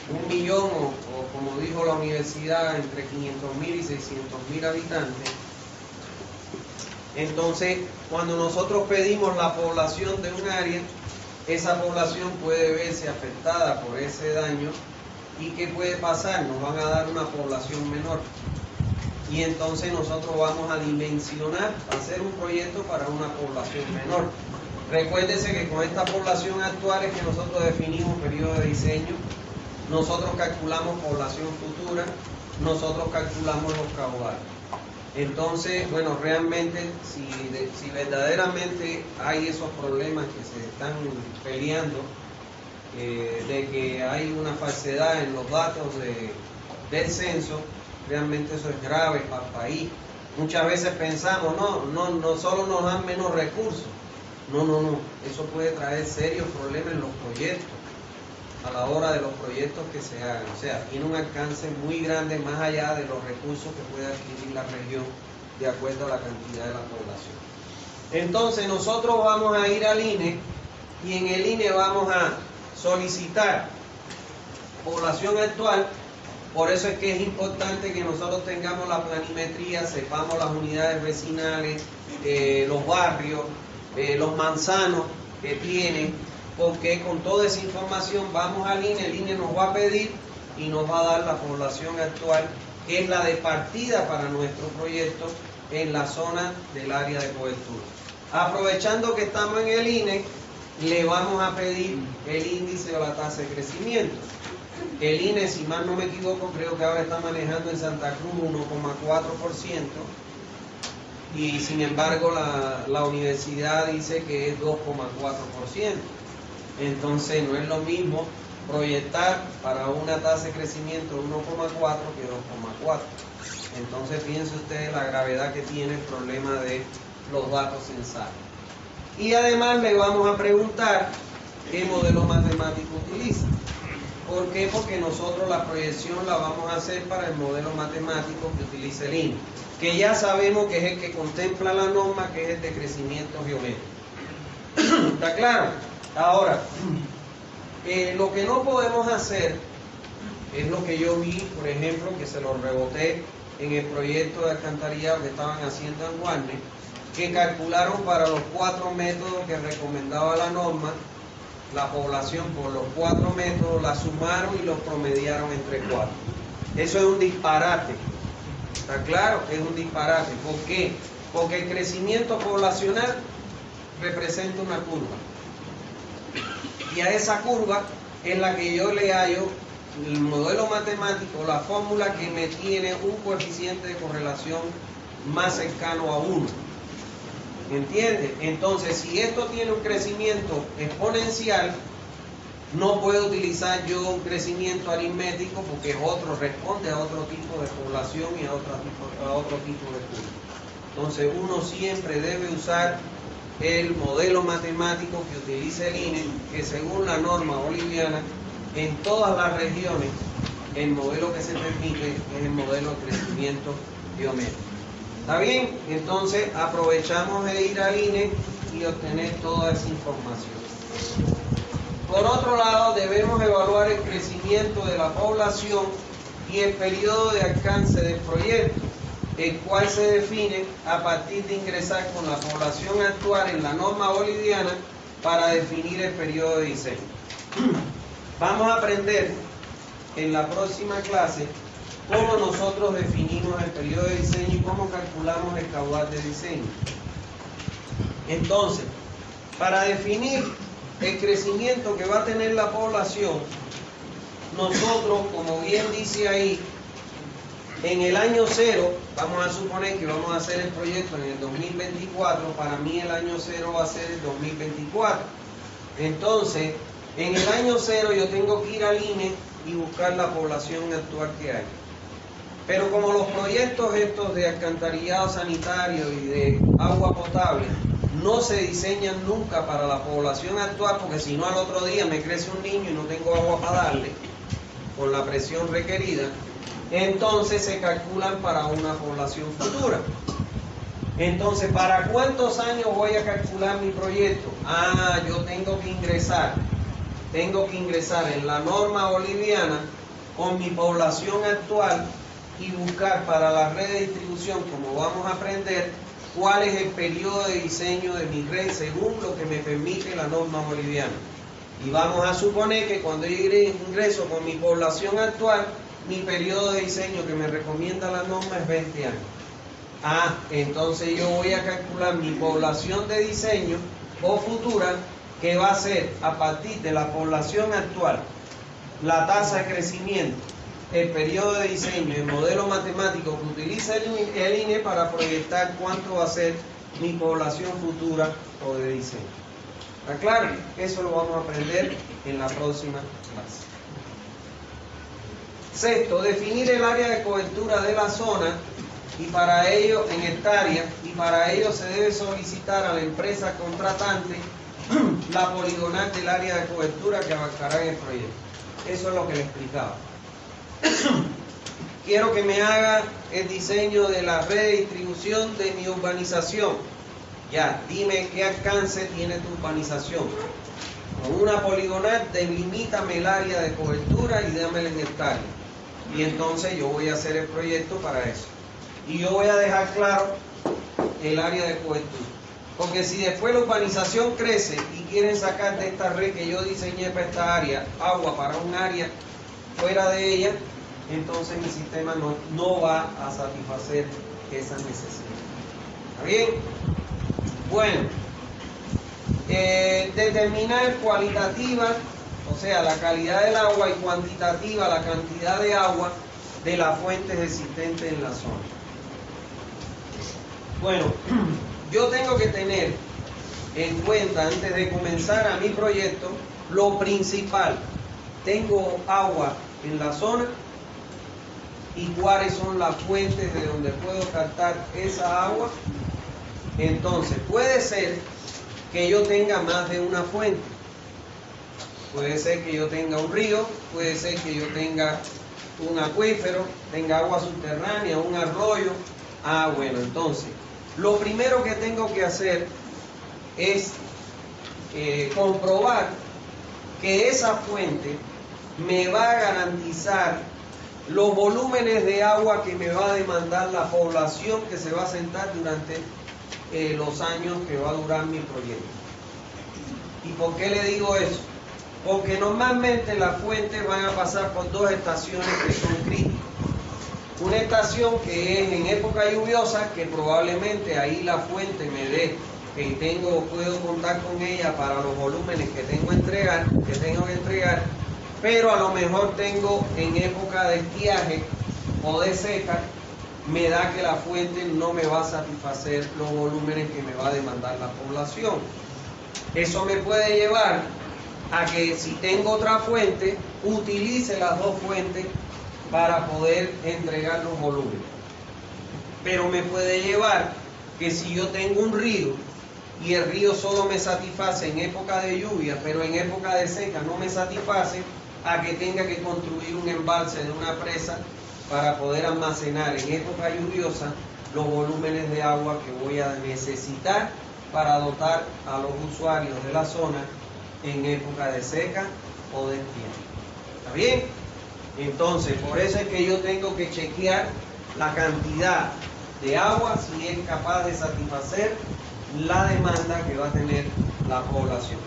Speaker 1: 1 millón o como dijo la universidad, entre 500.000 y 600.000 habitantes, entonces cuando nosotros pedimos la población de un área, esa población puede verse afectada por ese daño. ¿Y qué puede pasar? Nos van a dar una población menor. Y entonces nosotros vamos a dimensionar, hacer un proyecto para una población menor. Recuérdese que con esta población actual es que nosotros definimos periodo de diseño, nosotros calculamos población futura, nosotros calculamos los caudales. Entonces, bueno, realmente, si verdaderamente hay esos problemas que se están peleando, de que hay una falsedad en los datos del censo, realmente eso es grave para el país. Muchas veces pensamos, no solo nos dan menos recursos, no, eso puede traer serios problemas en los proyectos, a la hora de los proyectos que se hagan. O sea, tiene un alcance muy grande más allá de los recursos que puede adquirir la región de acuerdo a la cantidad de la población. Entonces nosotros vamos a ir al INE y en el INE vamos a solicitar población actual. Por eso es que es importante que nosotros tengamos la planimetría, sepamos las unidades vecinales, los barrios, los manzanos que tienen, porque con toda esa información vamos al INE, el INE nos va a pedir y nos va a dar la población actual, que es la de partida para nuestro proyecto en la zona del área de cobertura. Aprovechando que estamos en el INE, le vamos a pedir el índice o la tasa de crecimiento. El INE, si mal no me equivoco, creo que ahora está manejando en Santa Cruz 1,4%, y sin embargo la universidad dice que es 2,4%. Entonces no es lo mismo proyectar para una tasa de crecimiento de 1,4 que 2,4. Entonces piense usted la gravedad que tiene el problema de los datos censados. Y además le vamos a preguntar qué modelo matemático utiliza. ¿Por qué? Porque nosotros la proyección la vamos a hacer para el modelo matemático que utiliza el INE, que ya sabemos que es el que contempla la norma, que es el de crecimiento geométrico. ¿Está claro? Ahora, lo que no podemos hacer es lo que yo vi, por ejemplo, que se lo reboté en el proyecto de alcantarillado que estaban haciendo en Guarne, que calcularon para los 4 métodos que recomendaba la norma, la población por los 4 métodos, la sumaron y los promediaron entre 4. Eso es un disparate. ¿Está claro? Es un disparate. ¿Por qué? Porque el crecimiento poblacional representa una curva. Y a esa curva es la que yo le hallo el modelo matemático, la fórmula que me tiene un coeficiente de correlación más cercano a 1. ¿Entiende? Entonces, si esto tiene un crecimiento exponencial, No puedo utilizar yo un crecimiento aritmético porque es otro, responde a otro tipo de población y a otro tipo de curva. Entonces uno siempre debe usar el modelo matemático que utiliza el INE, que según la norma boliviana, en todas las regiones, el modelo que se permite es el modelo de crecimiento geométrico. ¿Está bien? Entonces aprovechamos de ir al INE y obtener toda esa información. Por otro lado, debemos evaluar el crecimiento de la población y el periodo de alcance del proyecto, el cual se define a partir de ingresar con la población actual en la norma boliviana para definir el periodo de diseño. Vamos a aprender en la próxima clase cómo nosotros definimos el periodo de diseño y cómo calculamos el caudal de diseño. Entonces, para definir el crecimiento que va a tener la población, nosotros, como bien dice ahí, en el año 0, vamos a suponer que vamos a hacer el proyecto en el 2024, para mí el año 0 va a ser el 2024. Entonces, en el año 0 yo tengo que ir al INE y buscar la población actual que hay. Pero como los proyectos estos de alcantarillado sanitario y de agua potable no se diseñan nunca para la población actual, porque si no al otro día me crece un niño y no tengo agua para darle con la presión requerida, entonces se calculan para una población futura. Entonces, ¿para cuántos años voy a calcular mi proyecto? Yo tengo que ingresar en la norma boliviana con mi población actual y buscar para la red de distribución, como vamos a aprender, cuál es el periodo de diseño de mi red según lo que me permite la norma boliviana. Y vamos a suponer que cuando yo ingreso con mi población actual, mi periodo de diseño que me recomienda la norma es 20 años. Entonces yo voy a calcular mi población de diseño o futura, que va a ser a partir de la población actual, la tasa de crecimiento, el periodo de diseño, el modelo matemático que utiliza el INE para proyectar cuánto va a ser mi población futura o de diseño. ¿Está claro? Eso lo vamos a aprender en la próxima clase. Sexto, definir el área de cobertura de la zona y para ello en hectáreas, y para ello se debe solicitar a la empresa contratante la poligonal del área de cobertura que abarcará en el proyecto. Eso es lo que le explicaba. Quiero que me haga el diseño de la red de distribución de mi urbanización. Ya, dime qué alcance tiene tu urbanización. Con una poligonal, delimítame el área de cobertura y dámela en hectáreas. Y entonces yo voy a hacer el proyecto para eso. Y yo voy a dejar claro el área de cobertura. Porque si después la urbanización crece y quieren sacar de esta red que yo diseñé para esta área, agua para un área fuera de ella, entonces mi sistema no va a satisfacer esa necesidad. ¿Está bien? Bueno, determinar cualitativa, o sea, la calidad del agua, y cuantitativa, la cantidad de agua de las fuentes existentes en la zona. Bueno, yo tengo que tener en cuenta, antes de comenzar a mi proyecto, lo principal. Tengo agua en la zona y cuáles son las fuentes de donde puedo captar esa agua. Entonces, puede ser que yo tenga más de una fuente. Puede ser que yo tenga un río, puede ser que yo tenga un acuífero, tenga agua subterránea, un arroyo. Bueno, entonces, lo primero que tengo que hacer es comprobar que esa fuente me va a garantizar los volúmenes de agua que me va a demandar la población que se va a asentar durante los años que va a durar mi proyecto. ¿Y por qué le digo eso? Porque normalmente las fuentes van a pasar por dos estaciones que son críticas. Una estación que es en época lluviosa, que probablemente ahí la fuente me dé, que puedo contar con ella para los volúmenes que tengo que entregar, pero a lo mejor tengo en época de estiaje o de seca, me da que la fuente no me va a satisfacer los volúmenes que me va a demandar la población. Eso me puede llevar a que si tengo otra fuente, utilice las dos fuentes para poder entregar los volúmenes. Pero me puede llevar que si yo tengo un río y el río solo me satisface en época de lluvia, pero en época de seca no me satisface, a que tenga que construir un embalse de una presa para poder almacenar en época lluviosa los volúmenes de agua que voy a necesitar para dotar a los usuarios de la zona en época de seca o de estiaje. ¿Está bien? Entonces, por eso es que yo tengo que chequear la cantidad de agua si es capaz de satisfacer la demanda que va a tener la población.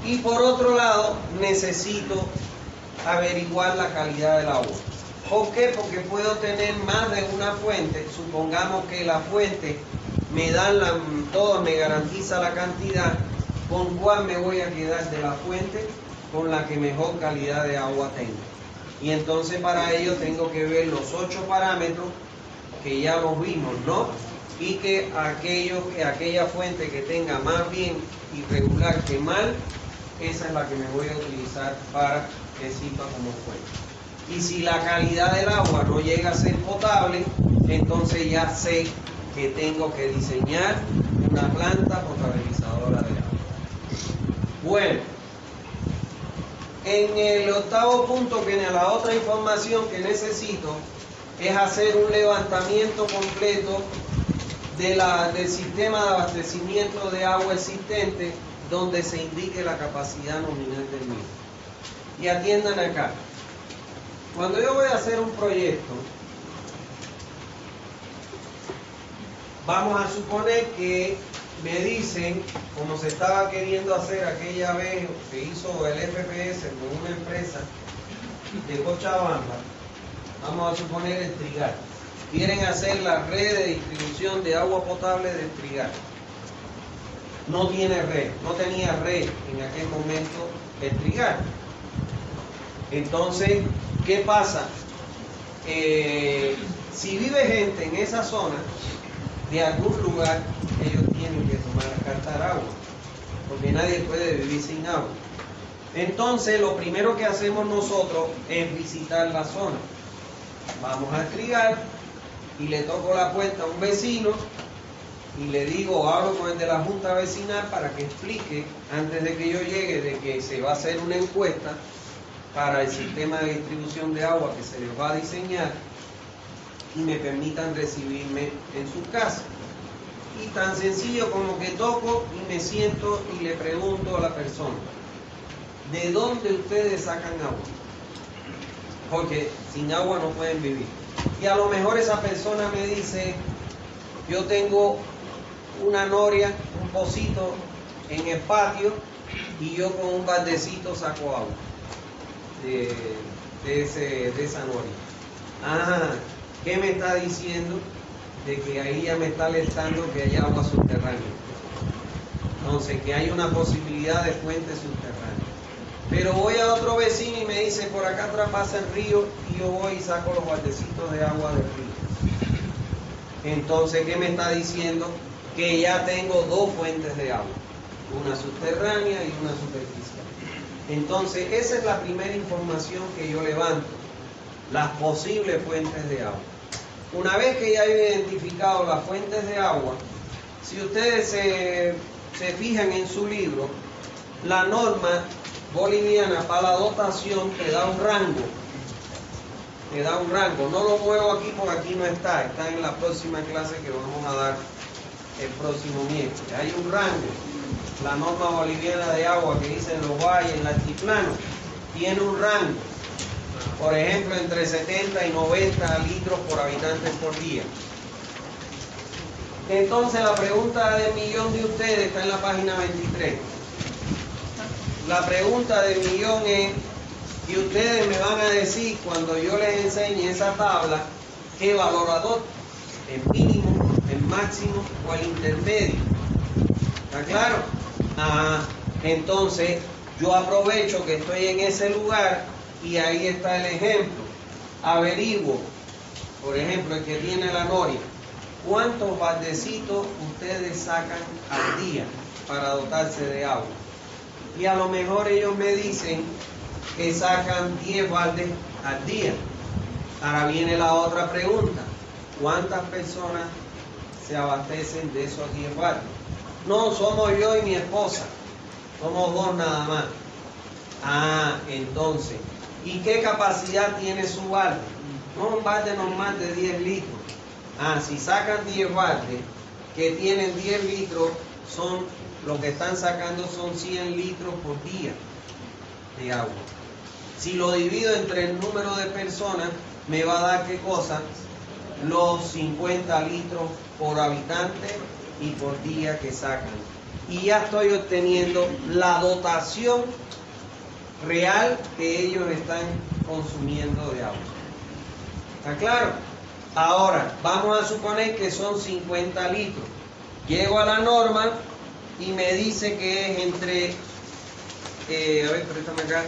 Speaker 1: Y por otro lado, necesito averiguar la calidad del agua. ¿Por qué? Porque puedo tener más de una fuente. Supongamos que la fuente me dan todas me garantiza la cantidad. ¿Con cuál me voy a quedar de la fuente? Con la que mejor calidad de agua tenga. Y entonces para ello tengo que ver los 8 parámetros que ya los vimos, ¿no? Y que aquella fuente que tenga más bien irregular que mal, esa es la que me voy a utilizar para que sirva como fuente. Y si la calidad del agua no llega a ser potable, entonces ya sé que tengo que diseñar una planta potabilizadora de agua. Bueno, en el octavo punto, que en la otra información que necesito es hacer un levantamiento completo del sistema de abastecimiento de agua existente, donde se indique la capacidad nominal del mismo. Y atiendan acá. Cuando yo voy a hacer un proyecto, vamos a suponer que me dicen, como se estaba queriendo hacer aquella vez, que hizo el FPS con una empresa de Cochabamba, vamos a suponer el Trigal. Quieren hacer la red de distribución de agua potable del Trigal. No tiene red, no tenía red en aquel momento el Trigal. Entonces, ¿qué pasa? Si vive gente en esa zona, de algún lugar, ellos tienen que tomar captar agua, porque nadie puede vivir sin agua. Entonces, lo primero que hacemos nosotros es visitar la zona. Vamos a Trigal y le toco la puerta a un vecino y le digo, hablo con el de la junta vecinal para que explique, antes de que yo llegue, de que se va a hacer una encuesta para el sistema de distribución de agua que se les va a diseñar, y me permitan recibirme en su casa. Y tan sencillo como que toco y me siento y le pregunto a la persona, ¿de dónde ustedes sacan agua? Porque sin agua no pueden vivir. Y a lo mejor esa persona me dice, yo tengo una noria, un pocito en el patio, y yo con un baldecito saco agua de esa noria. Ah, ¿qué me está diciendo? De que ahí ya me está alertando que hay agua subterránea. Entonces, que hay una posibilidad de fuente subterránea. Pero voy a otro vecino y me dice, por acá atrás pasa el río, y yo voy y saco los baldecitos de agua del río. Entonces, ¿qué me está diciendo? Que ya tengo dos fuentes de agua, una subterránea y una superficial. Entonces, esa es la primera información que yo levanto, las posibles fuentes de agua. Una vez que ya he identificado las fuentes de agua, si ustedes se fijan en su libro, la norma boliviana para la dotación te da un rango. Te da un rango. No lo muevo aquí porque aquí no está. Está en la próxima clase que vamos a dar el próximo miércoles. Hay un rango. La norma boliviana de agua que dice en los valles, en el altiplano, tiene un rango. Por ejemplo, entre 70 y 90 litros por habitante por día. Entonces, la pregunta del millón de ustedes está en la página 23. La pregunta del millón es, y ustedes me van a decir cuando yo les enseñe esa tabla, qué valor adopta, el mínimo, el máximo o el intermedio. ¿Está claro? Entonces, yo aprovecho que estoy en ese lugar y ahí está el ejemplo. Averiguo, por ejemplo, el que tiene la noria, ¿cuántos baldecitos ustedes sacan al día para dotarse de agua? Y a lo mejor ellos me dicen que sacan 10 baldes al día. Ahora viene la otra pregunta. ¿Cuántas personas se abastecen de esos 10 baldes? No, somos yo y mi esposa. Somos dos nada más. Ah, entonces, ¿y qué capacidad tiene su balde? No, un balde normal de 10 litros. Ah, si sacan 10 baldes que tienen 10 litros, lo que están sacando son 100 litros por día de agua. Si lo divido entre el número de personas, me va a dar ¿qué cosa? Los 50 litros por habitante y por día que sacan. Y ya estoy obteniendo la dotación real que ellos están consumiendo de agua. ¿Está claro? Ahora, vamos a suponer que son 50 litros. Llego a la norma y me dice que es entre, préstame acá,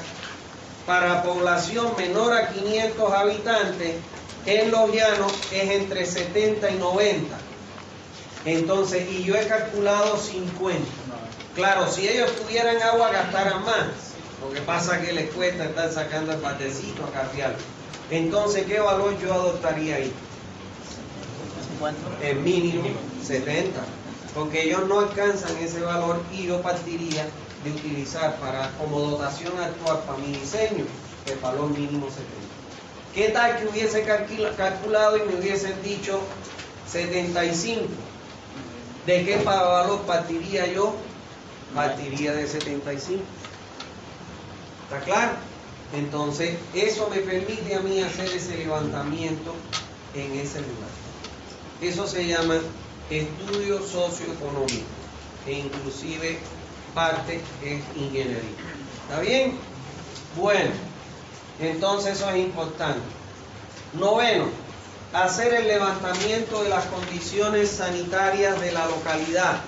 Speaker 1: para población menor a 500 habitantes, en los llanos es entre 70 y 90. Entonces, y yo he calculado 50. Claro, si ellos tuvieran agua, gastaran más. Lo que pasa es que les cuesta estar sacando el patecito a carrear. Entonces, ¿qué valor yo adoptaría ahí?
Speaker 3: 50.
Speaker 1: El mínimo 70. Porque ellos no alcanzan ese valor y yo partiría de utilizar como dotación actual para mi diseño el valor mínimo 70. ¿Qué tal que hubiese calculado y me hubiesen dicho 75? ¿De qué valor partiría yo? Partiría de 75. ¿Está claro? Entonces, eso me permite a mí hacer ese levantamiento en ese lugar. Eso se llama estudio socioeconómico, e inclusive parte es ingeniería. ¿Está bien? Bueno, entonces eso es importante. Noveno, hacer el levantamiento de las condiciones sanitarias de la localidad.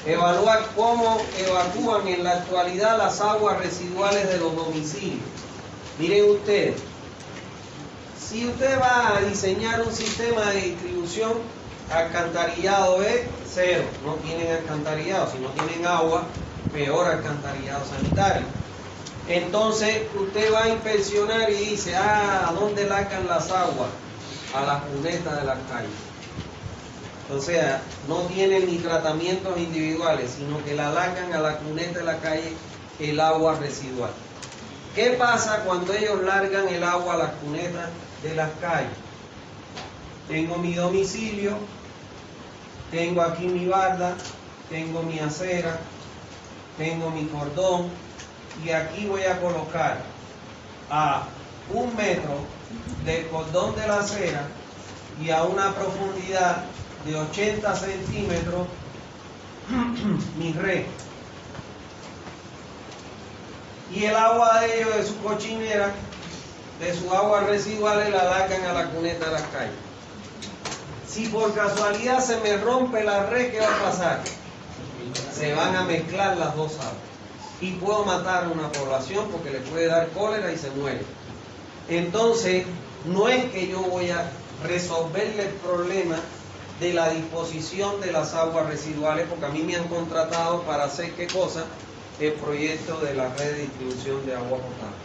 Speaker 1: Evaluar cómo evacúan en la actualidad las aguas residuales de los domicilios. Miren ustedes, si usted va a diseñar un sistema de distribución, alcantarillado es cero, no tienen alcantarillado. Si no tienen agua, peor alcantarillado sanitario. Entonces usted va a inspeccionar y dice, ¿a dónde largan las aguas? A las cunetas de las calles. O sea, no tienen ni tratamientos individuales, sino que la largan a la cuneta de la calle el agua residual. ¿Qué pasa cuando ellos largan el agua a las cunetas de las calles? Tengo mi domicilio, tengo aquí mi barda, tengo mi acera, tengo mi cordón, y aquí voy a colocar a 1 metro del cordón de la acera y a una profundidad de 80 centímetros mi red. Y el agua de ellos, de su cochinera, de sus aguas residuales, la largan a la cuneta de las calles. Si por casualidad se me rompe la red, ¿qué va a pasar? Se van a mezclar las dos aguas. Y puedo matar a una población porque le puede dar cólera y se muere. Entonces, no es que yo voy a resolverle el problema de la disposición de las aguas residuales, porque a mí me han contratado para hacer ¿qué cosa? El proyecto de la red de distribución de agua potable.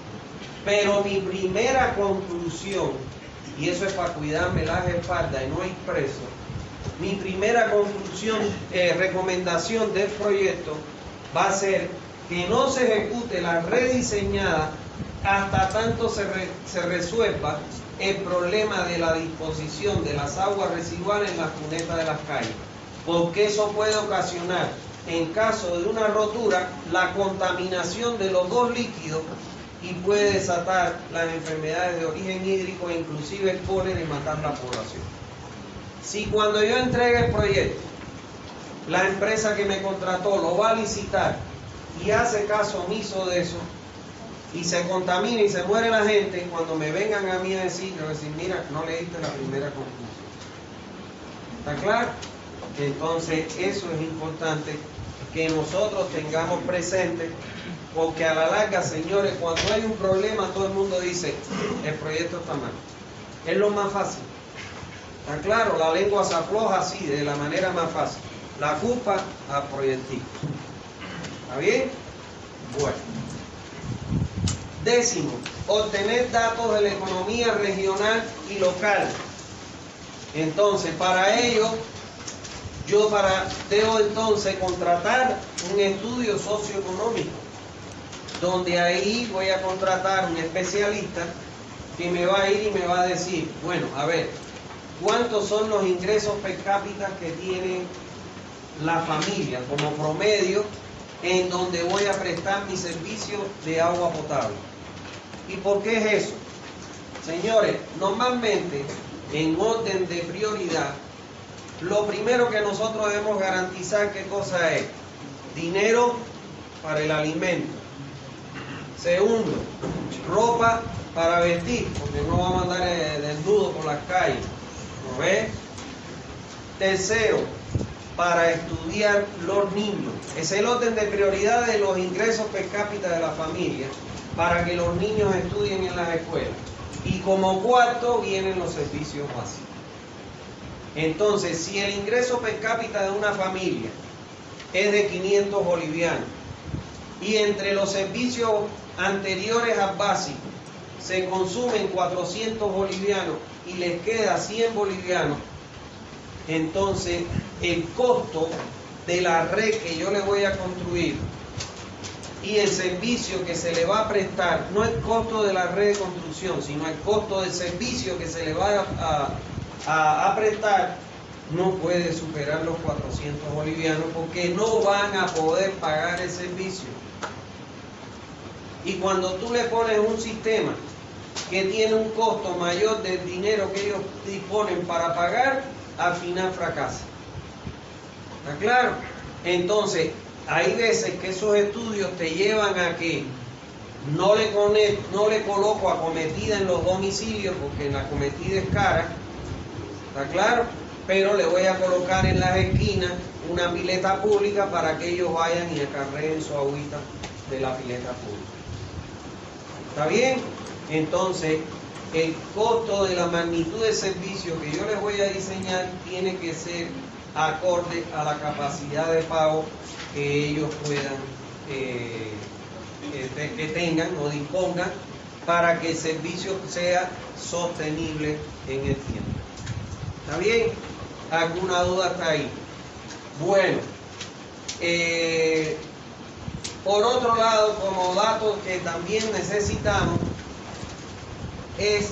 Speaker 1: Pero mi primera conclusión, y eso es para cuidarme las espaldas y no ir preso, mi primera conclusión, recomendación del proyecto va a ser que no se ejecute la rediseñada hasta tanto se resuelva el problema de la disposición de las aguas residuales en las cunetas de las calles, porque eso puede ocasionar, en caso de una rotura, la contaminación de los dos líquidos y puede desatar las enfermedades de origen hídrico e inclusive el cólera y matar la población. Si cuando yo entregue el proyecto, la empresa que me contrató lo va a licitar y hace caso omiso de eso, y se contamina y se muere la gente, cuando me vengan a mí a decir, mira, no leíste la primera conclusión. ¿Está claro? Entonces, eso es importante que nosotros tengamos presente, porque a la larga, señores, cuando hay un problema, todo el mundo dice, el proyecto está mal. Es lo más fácil. ¿Está claro? La lengua se afloja así, de la manera más fácil. La culpa al proyectista. ¿Está bien? Bueno. Décimo, obtener datos de la economía regional y local. Entonces, para ello, debo entonces contratar un estudio socioeconómico, donde ahí voy a contratar un especialista que me va a ir y me va a decir, bueno, a ver, ¿cuántos son los ingresos per cápita que tiene la familia como promedio en donde voy a prestar mi servicio de agua potable? ¿Y por qué es eso? Señores, normalmente, en orden de prioridad, lo primero que nosotros debemos garantizar, ¿qué cosa es? Dinero para el alimento. Segundo, ropa para vestir, porque no vamos a andar desnudos por las calles. ¿No ves? Tercero, para estudiar los niños. Es el orden de prioridad de los ingresos per cápita de la familia, para que los niños estudien en las escuelas. Y como cuarto vienen los servicios básicos. Entonces, si el ingreso per cápita de una familia es de 500 bolivianos y entre los servicios anteriores al básico se consumen 400 bolivianos y les queda 100 bolivianos, entonces el costo de la red que yo le voy a construir y el servicio que se le va a prestar, no el costo de la red de construcción, sino el costo del servicio que se le va a prestar, no puede superar los 400 bolivianos porque no van a poder pagar el servicio. Y cuando tú le pones un sistema que tiene un costo mayor del dinero que ellos disponen para pagar, al final fracasa. ¿Está claro? Entonces, hay veces que esos estudios te llevan a que no le coloco acometida en los domicilios, porque la acometida es cara, ¿está claro? Pero le voy a colocar en las esquinas una pileta pública para que ellos vayan y acarreen su agüita de la pileta pública. ¿Está bien? Entonces, el costo de la magnitud de servicio que yo les voy a diseñar tiene que ser acorde a la capacidad de pago que ellos puedan, que tengan o dispongan, para que el servicio sea sostenible en el tiempo. ¿Está bien? ¿Alguna duda hasta ahí? Bueno, por otro lado, como datos que también necesitamos, es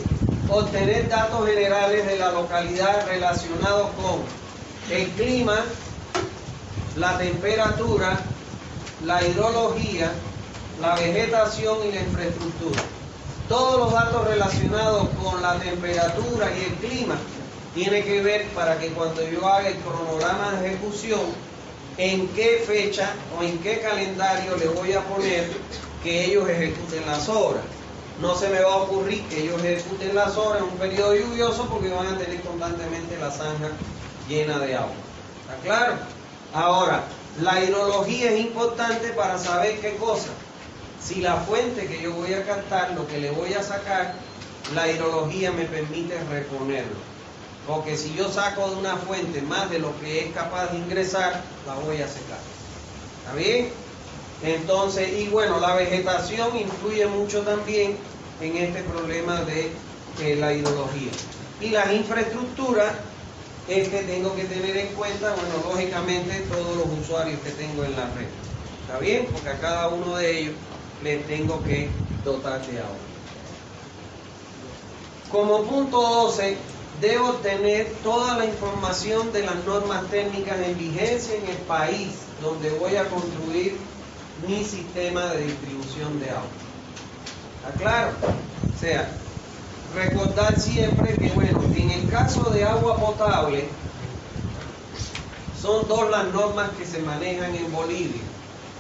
Speaker 1: obtener datos generales de la localidad relacionados con el clima, la temperatura, la hidrología, la vegetación y la infraestructura. Todos los datos relacionados con la temperatura y el clima tiene que ver para que cuando yo haga el cronograma de ejecución, en qué fecha o en qué calendario le voy a poner que ellos ejecuten las obras. No se me va a ocurrir que ellos ejecuten las obras en un periodo lluvioso porque van a tener constantemente la zanja llena de agua. ¿Está claro? Ahora, la hidrología es importante para saber qué cosa. Si la fuente que yo voy a captar, lo que le voy a sacar, la hidrología me permite reponerlo. Porque si yo saco de una fuente más de lo que es capaz de ingresar, la voy a secar. ¿Está bien? Entonces, y bueno, la vegetación influye mucho también en este problema de la hidrología. Y las infraestructuras es que tengo que tener en cuenta, bueno, lógicamente todos los usuarios que tengo en la red. ¿Está bien? Porque a cada uno de ellos les tengo que dotar de agua. Como punto 12, debo tener toda la información de las normas técnicas en vigencia en el país donde voy a construir mi sistema de distribución de agua. ¿Está claro? O sea, recordar siempre que, bueno, en el caso de agua potable, son dos las normas que se manejan en Bolivia,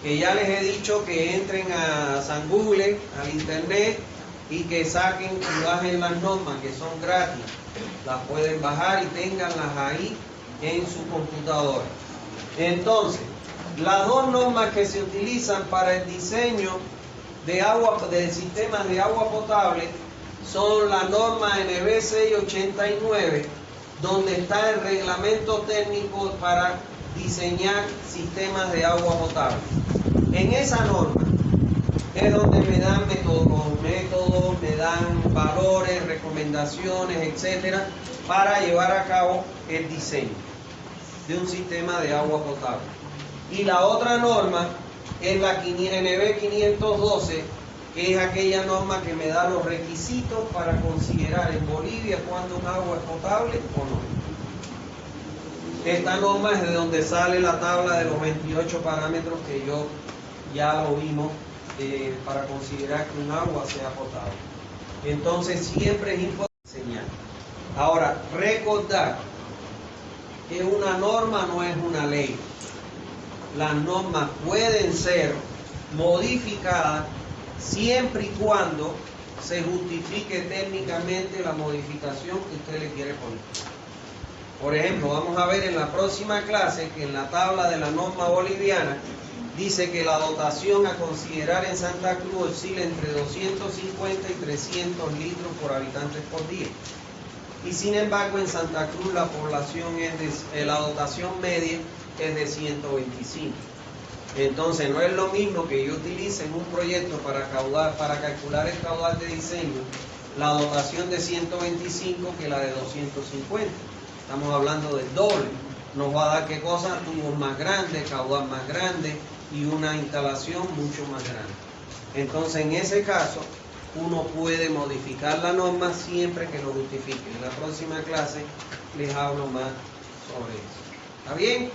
Speaker 1: que ya les he dicho que entren a San Google, al internet, y que saquen y bajen las normas, que son gratis. Las pueden bajar y ténganlas ahí en su computadora. Entonces, las dos normas que se utilizan para el diseño de sistemas de agua potable son la norma NB 689, donde está el reglamento técnico para diseñar sistemas de agua potable. En esa norma es donde me dan métodos, me dan valores, recomendaciones, etcétera, para llevar a cabo el diseño de un sistema de agua potable. Y la otra norma es la NB 512, que es aquella norma que me da los requisitos para considerar en Bolivia cuándo un agua es potable o no. Esta norma es de donde sale la tabla de los 28 parámetros que ya lo vimos para considerar que un agua sea potable. Entonces siempre es importante enseñar. Ahora, recordar que una norma no es una ley. Las normas pueden ser modificadas siempre y cuando se justifique técnicamente la modificación que usted le quiere poner. Por ejemplo, vamos a ver en la próxima clase que en la tabla de la norma boliviana dice que la dotación a considerar en Santa Cruz oscila entre 250 y 300 litros por habitantes por día. Y sin embargo en Santa Cruz la población la dotación media es de 125. Entonces no es lo mismo que yo utilice en un proyecto para calcular el caudal de diseño la dotación de 125 que la de 250. Estamos hablando del doble. Nos va a dar, ¿qué cosa? Tubos más grandes, caudal más grande y una instalación mucho más grande. Entonces en ese caso uno puede modificar la norma siempre que lo justifique. En la próxima clase les hablo más sobre eso. ¿Está bien?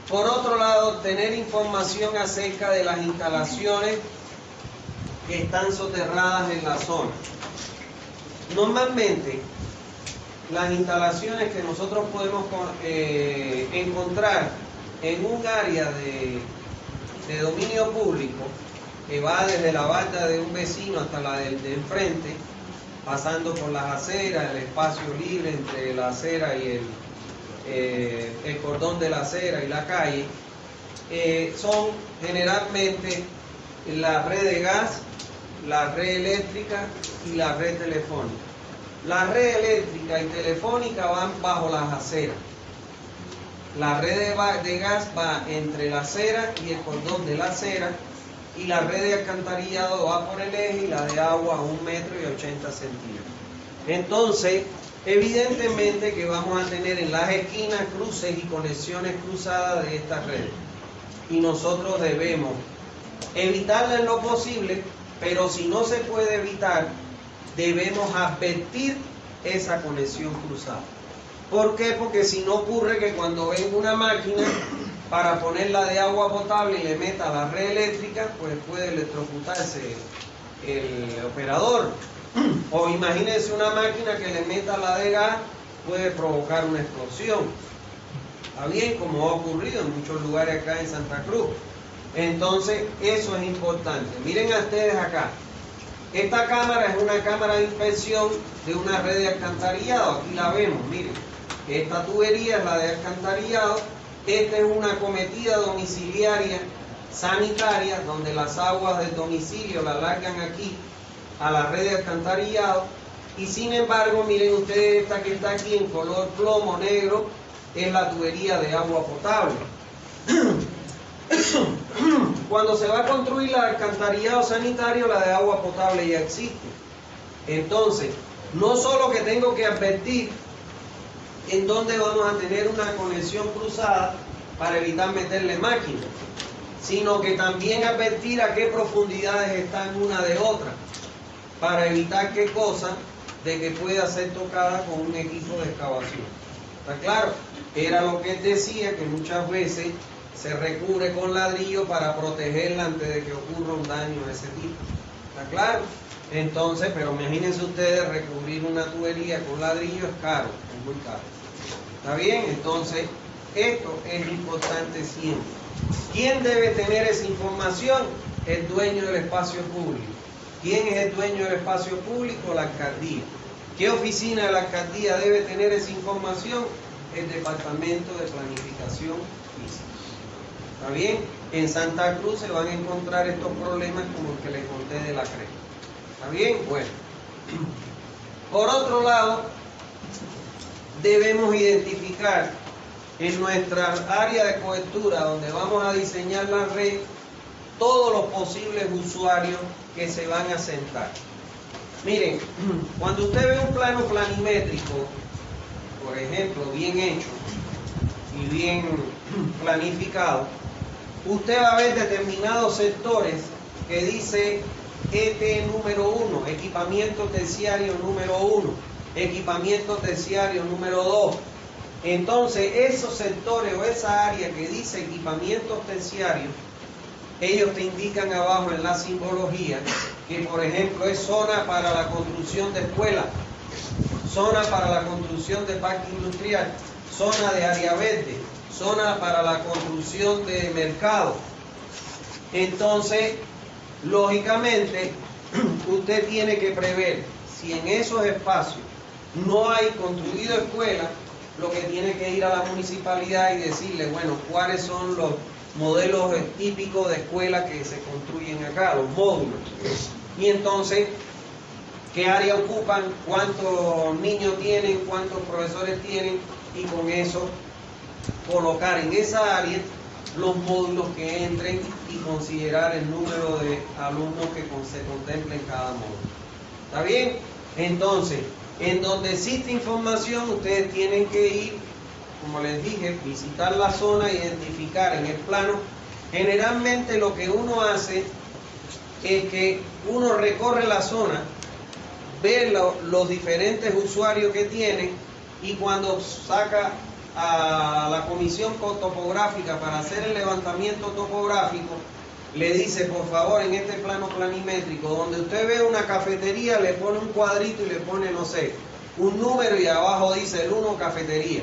Speaker 1: Por otro lado, tener información acerca de las instalaciones que están soterradas en la zona. Normalmente, las instalaciones que nosotros podemos encontrar en un área de dominio público, que va desde la barda de un vecino hasta la de enfrente, pasando por las aceras, el espacio libre entre la acera y el cordón de la acera y la calle, son generalmente la red de gas, la red eléctrica y la red telefónica. La red eléctrica y telefónica van bajo las aceras. La red de gas va entre la acera y el cordón de la acera, y la red de alcantarillado va por el eje y la de agua a 1,80 m. Entonces, evidentemente que vamos a tener en las esquinas cruces y conexiones cruzadas de estas redes. Y nosotros debemos evitarla en lo posible, pero si no se puede evitar, debemos advertir esa conexión cruzada. ¿Por qué? Porque si no ocurre que cuando venga una máquina para ponerla de agua potable y le meta la red eléctrica, pues puede electrocutarse el operador. O imagínense una máquina que le meta la de gas, puede provocar una explosión. ¿Está bien? Como ha ocurrido en muchos lugares acá en Santa Cruz. Entonces, eso es importante. Miren a ustedes acá. Esta cámara es una cámara de inspección de una red de alcantarillado. Aquí la vemos, miren. Esta tubería es la de alcantarillado. Esta es una cometida domiciliaria sanitaria, donde las aguas del domicilio la largan aquí a la red de alcantarillado. Y sin embargo, miren ustedes, esta que está aquí en color plomo negro es la tubería de agua potable. Cuando se va a construir la de alcantarillado sanitario, la de agua potable ya existe. Entonces, no solo que tengo que advertir en dónde vamos a tener una conexión cruzada para evitar meterle máquinas, sino que también advertir a qué profundidades están una de otra, para evitar qué cosa de que pueda ser tocada con un equipo de excavación. ¿Está claro? Era lo que él decía, que muchas veces se recubre con ladrillo para protegerla antes de que ocurra un daño de ese tipo. ¿Está claro? Entonces, pero imagínense ustedes, recubrir una tubería con ladrillo es caro, es muy caro. ¿Está bien? Entonces, esto es importante siempre. ¿Quién debe tener esa información? El dueño del espacio público. ¿Quién es el dueño del espacio público? La alcaldía. ¿Qué oficina de la alcaldía debe tener esa información? El Departamento de Planificación Física. ¿Está bien? En Santa Cruz se van a encontrar estos problemas como el que les conté de la CRE. ¿Está bien? Bueno. Por otro lado, debemos identificar en nuestra área de cobertura donde vamos a diseñar la red todos los posibles usuarios que se van a sentar. Miren, cuando usted ve un plano planimétrico, por ejemplo, bien hecho y bien planificado, usted va a ver determinados sectores que dice ET número 1, equipamiento terciario número 1, equipamiento terciario número 2. Entonces, esos sectores o esa área que dice equipamientos terciarios, ellos te indican abajo en la simbología que, por ejemplo, es zona para la construcción de escuelas, zona para la construcción de parque industrial, zona de área verde, zona para la construcción de mercado. Entonces, lógicamente, usted tiene que prever si en esos espacios no hay construido escuela, lo que tiene que ir a la municipalidad y decirle, bueno, cuáles son los modelos típicos de escuela que se construyen acá, los módulos. Y entonces, ¿qué área ocupan? ¿Cuántos niños tienen? ¿Cuántos profesores tienen? Y con eso colocar en esa área los módulos que entren y considerar el número de alumnos que se contempla en cada módulo. ¿Está bien? Entonces, en donde existe información, ustedes tienen que ir, como les dije, visitar la zona, identificar en el plano. Generalmente lo que uno hace es que uno recorre la zona, ve los diferentes usuarios que tienen y cuando saca a la comisión topográfica para hacer el levantamiento topográfico, le dice, por favor, en este plano planimétrico, donde usted ve una cafetería, le pone un cuadrito y le pone, no sé, un número y abajo dice el 1 cafetería.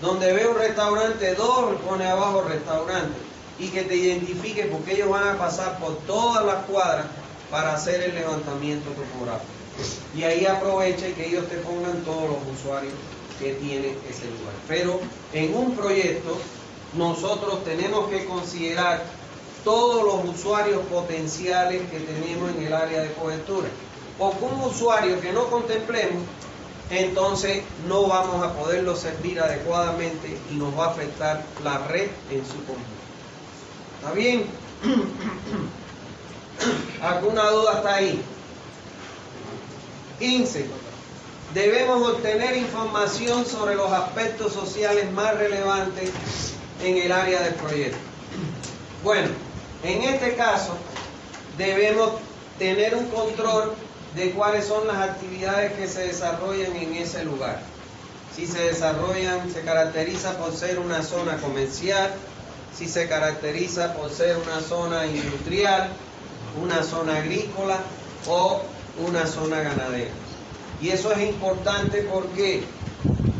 Speaker 1: Donde ve un restaurante 2, le pone abajo restaurante. Y que te identifique porque ellos van a pasar por todas las cuadras para hacer el levantamiento topográfico. Y ahí aprovecha que ellos te pongan todos los usuarios que tiene ese lugar. Pero en un proyecto nosotros tenemos que considerar todos los usuarios potenciales que tenemos en el área de cobertura. Porque un usuario que no contemplemos, entonces no vamos a poderlo servir adecuadamente y nos va a afectar la red en su conjunto. ¿Está bien? ¿Alguna duda hasta ahí? 15. Debemos obtener información sobre los aspectos sociales más relevantes en el área del proyecto. Bueno, en este caso debemos tener un control de cuáles son las actividades que se desarrollan en ese lugar. Si se desarrollan, se caracteriza por ser una zona comercial, si se caracteriza por ser una zona industrial, una zona agrícola o una zona ganadera. Y eso es importante, ¿por qué?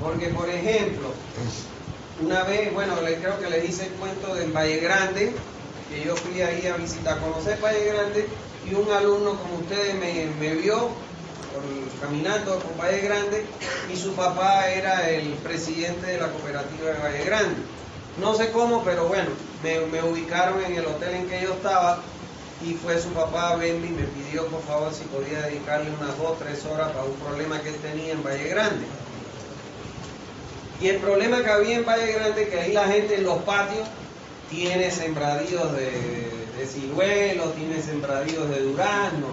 Speaker 1: Porque, por ejemplo, una vez, bueno, creo que les hice el cuento del Valle Grande, que yo fui ahí a visitar, conocer Valle Grande, y un alumno como ustedes me vio caminando por Valle Grande, y su papá era el presidente de la cooperativa de Valle Grande. No sé cómo, pero bueno, me ubicaron en el hotel en que yo estaba, y fue su papá a verme y me pidió por favor si podía dedicarle unas 2 o 3 horas para un problema que él tenía en Valle Grande. Y el problema que había en Valle Grande, que ahí la gente en los patios tiene sembradíos de ciruelo, tiene sembradíos de durazno,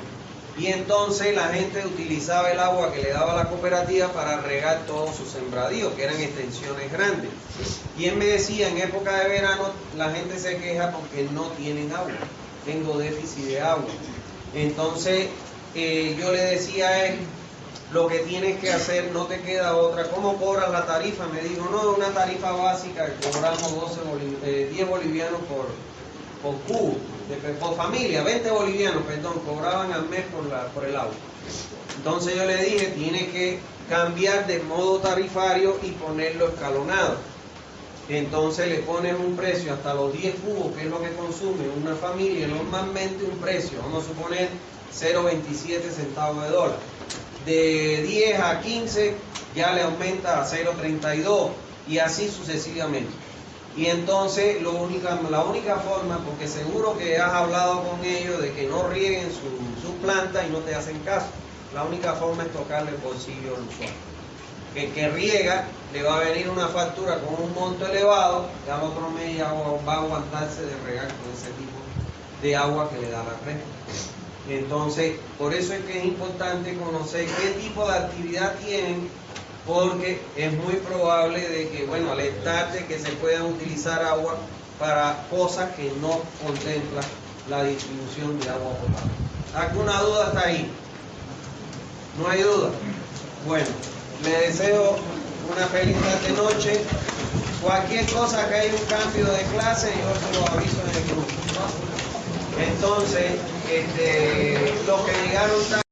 Speaker 1: y entonces la gente utilizaba el agua que le daba la cooperativa para regar todos sus sembradíos, que eran extensiones grandes. Y él me decía, en época de verano la gente se queja porque no tienen agua, tengo déficit de agua. Entonces yo le decía a él, lo que tienes que hacer, no te queda otra. ¿Cómo cobras la tarifa? Me dijo, no, una tarifa básica, cobramos 10 bolivianos por cubo, por familia, 20 bolivianos, perdón, cobraban al mes por el agua. Entonces yo le dije, tienes que cambiar de modo tarifario y ponerlo escalonado. Entonces le pones un precio hasta los 10 cubos, que es lo que consume una familia, normalmente un precio, vamos a suponer 0.27 centavos de dólar. De 10 a 15 ya le aumenta a 0.32 y así sucesivamente. Y entonces la única forma, porque seguro que has hablado con ellos de que no rieguen su planta y no te hacen caso, la única forma es tocarle el bolsillo al usuario. Que riega, le va a venir una factura con un monto elevado, y al otro mes ya va a aguantarse de regar con ese tipo de agua que le da la red. Entonces, por eso es que es importante conocer qué tipo de actividad tienen, porque es muy probable de que, bueno, alertarte que se pueda utilizar agua para cosas que no contemplan la distribución de agua potable. ¿Alguna duda hasta ahí? ¿No hay duda? Bueno, le deseo una feliz tarde-noche. Cualquier cosa que haya un cambio de clase, yo se lo aviso en el grupo. Entonces, los que llegaron tarde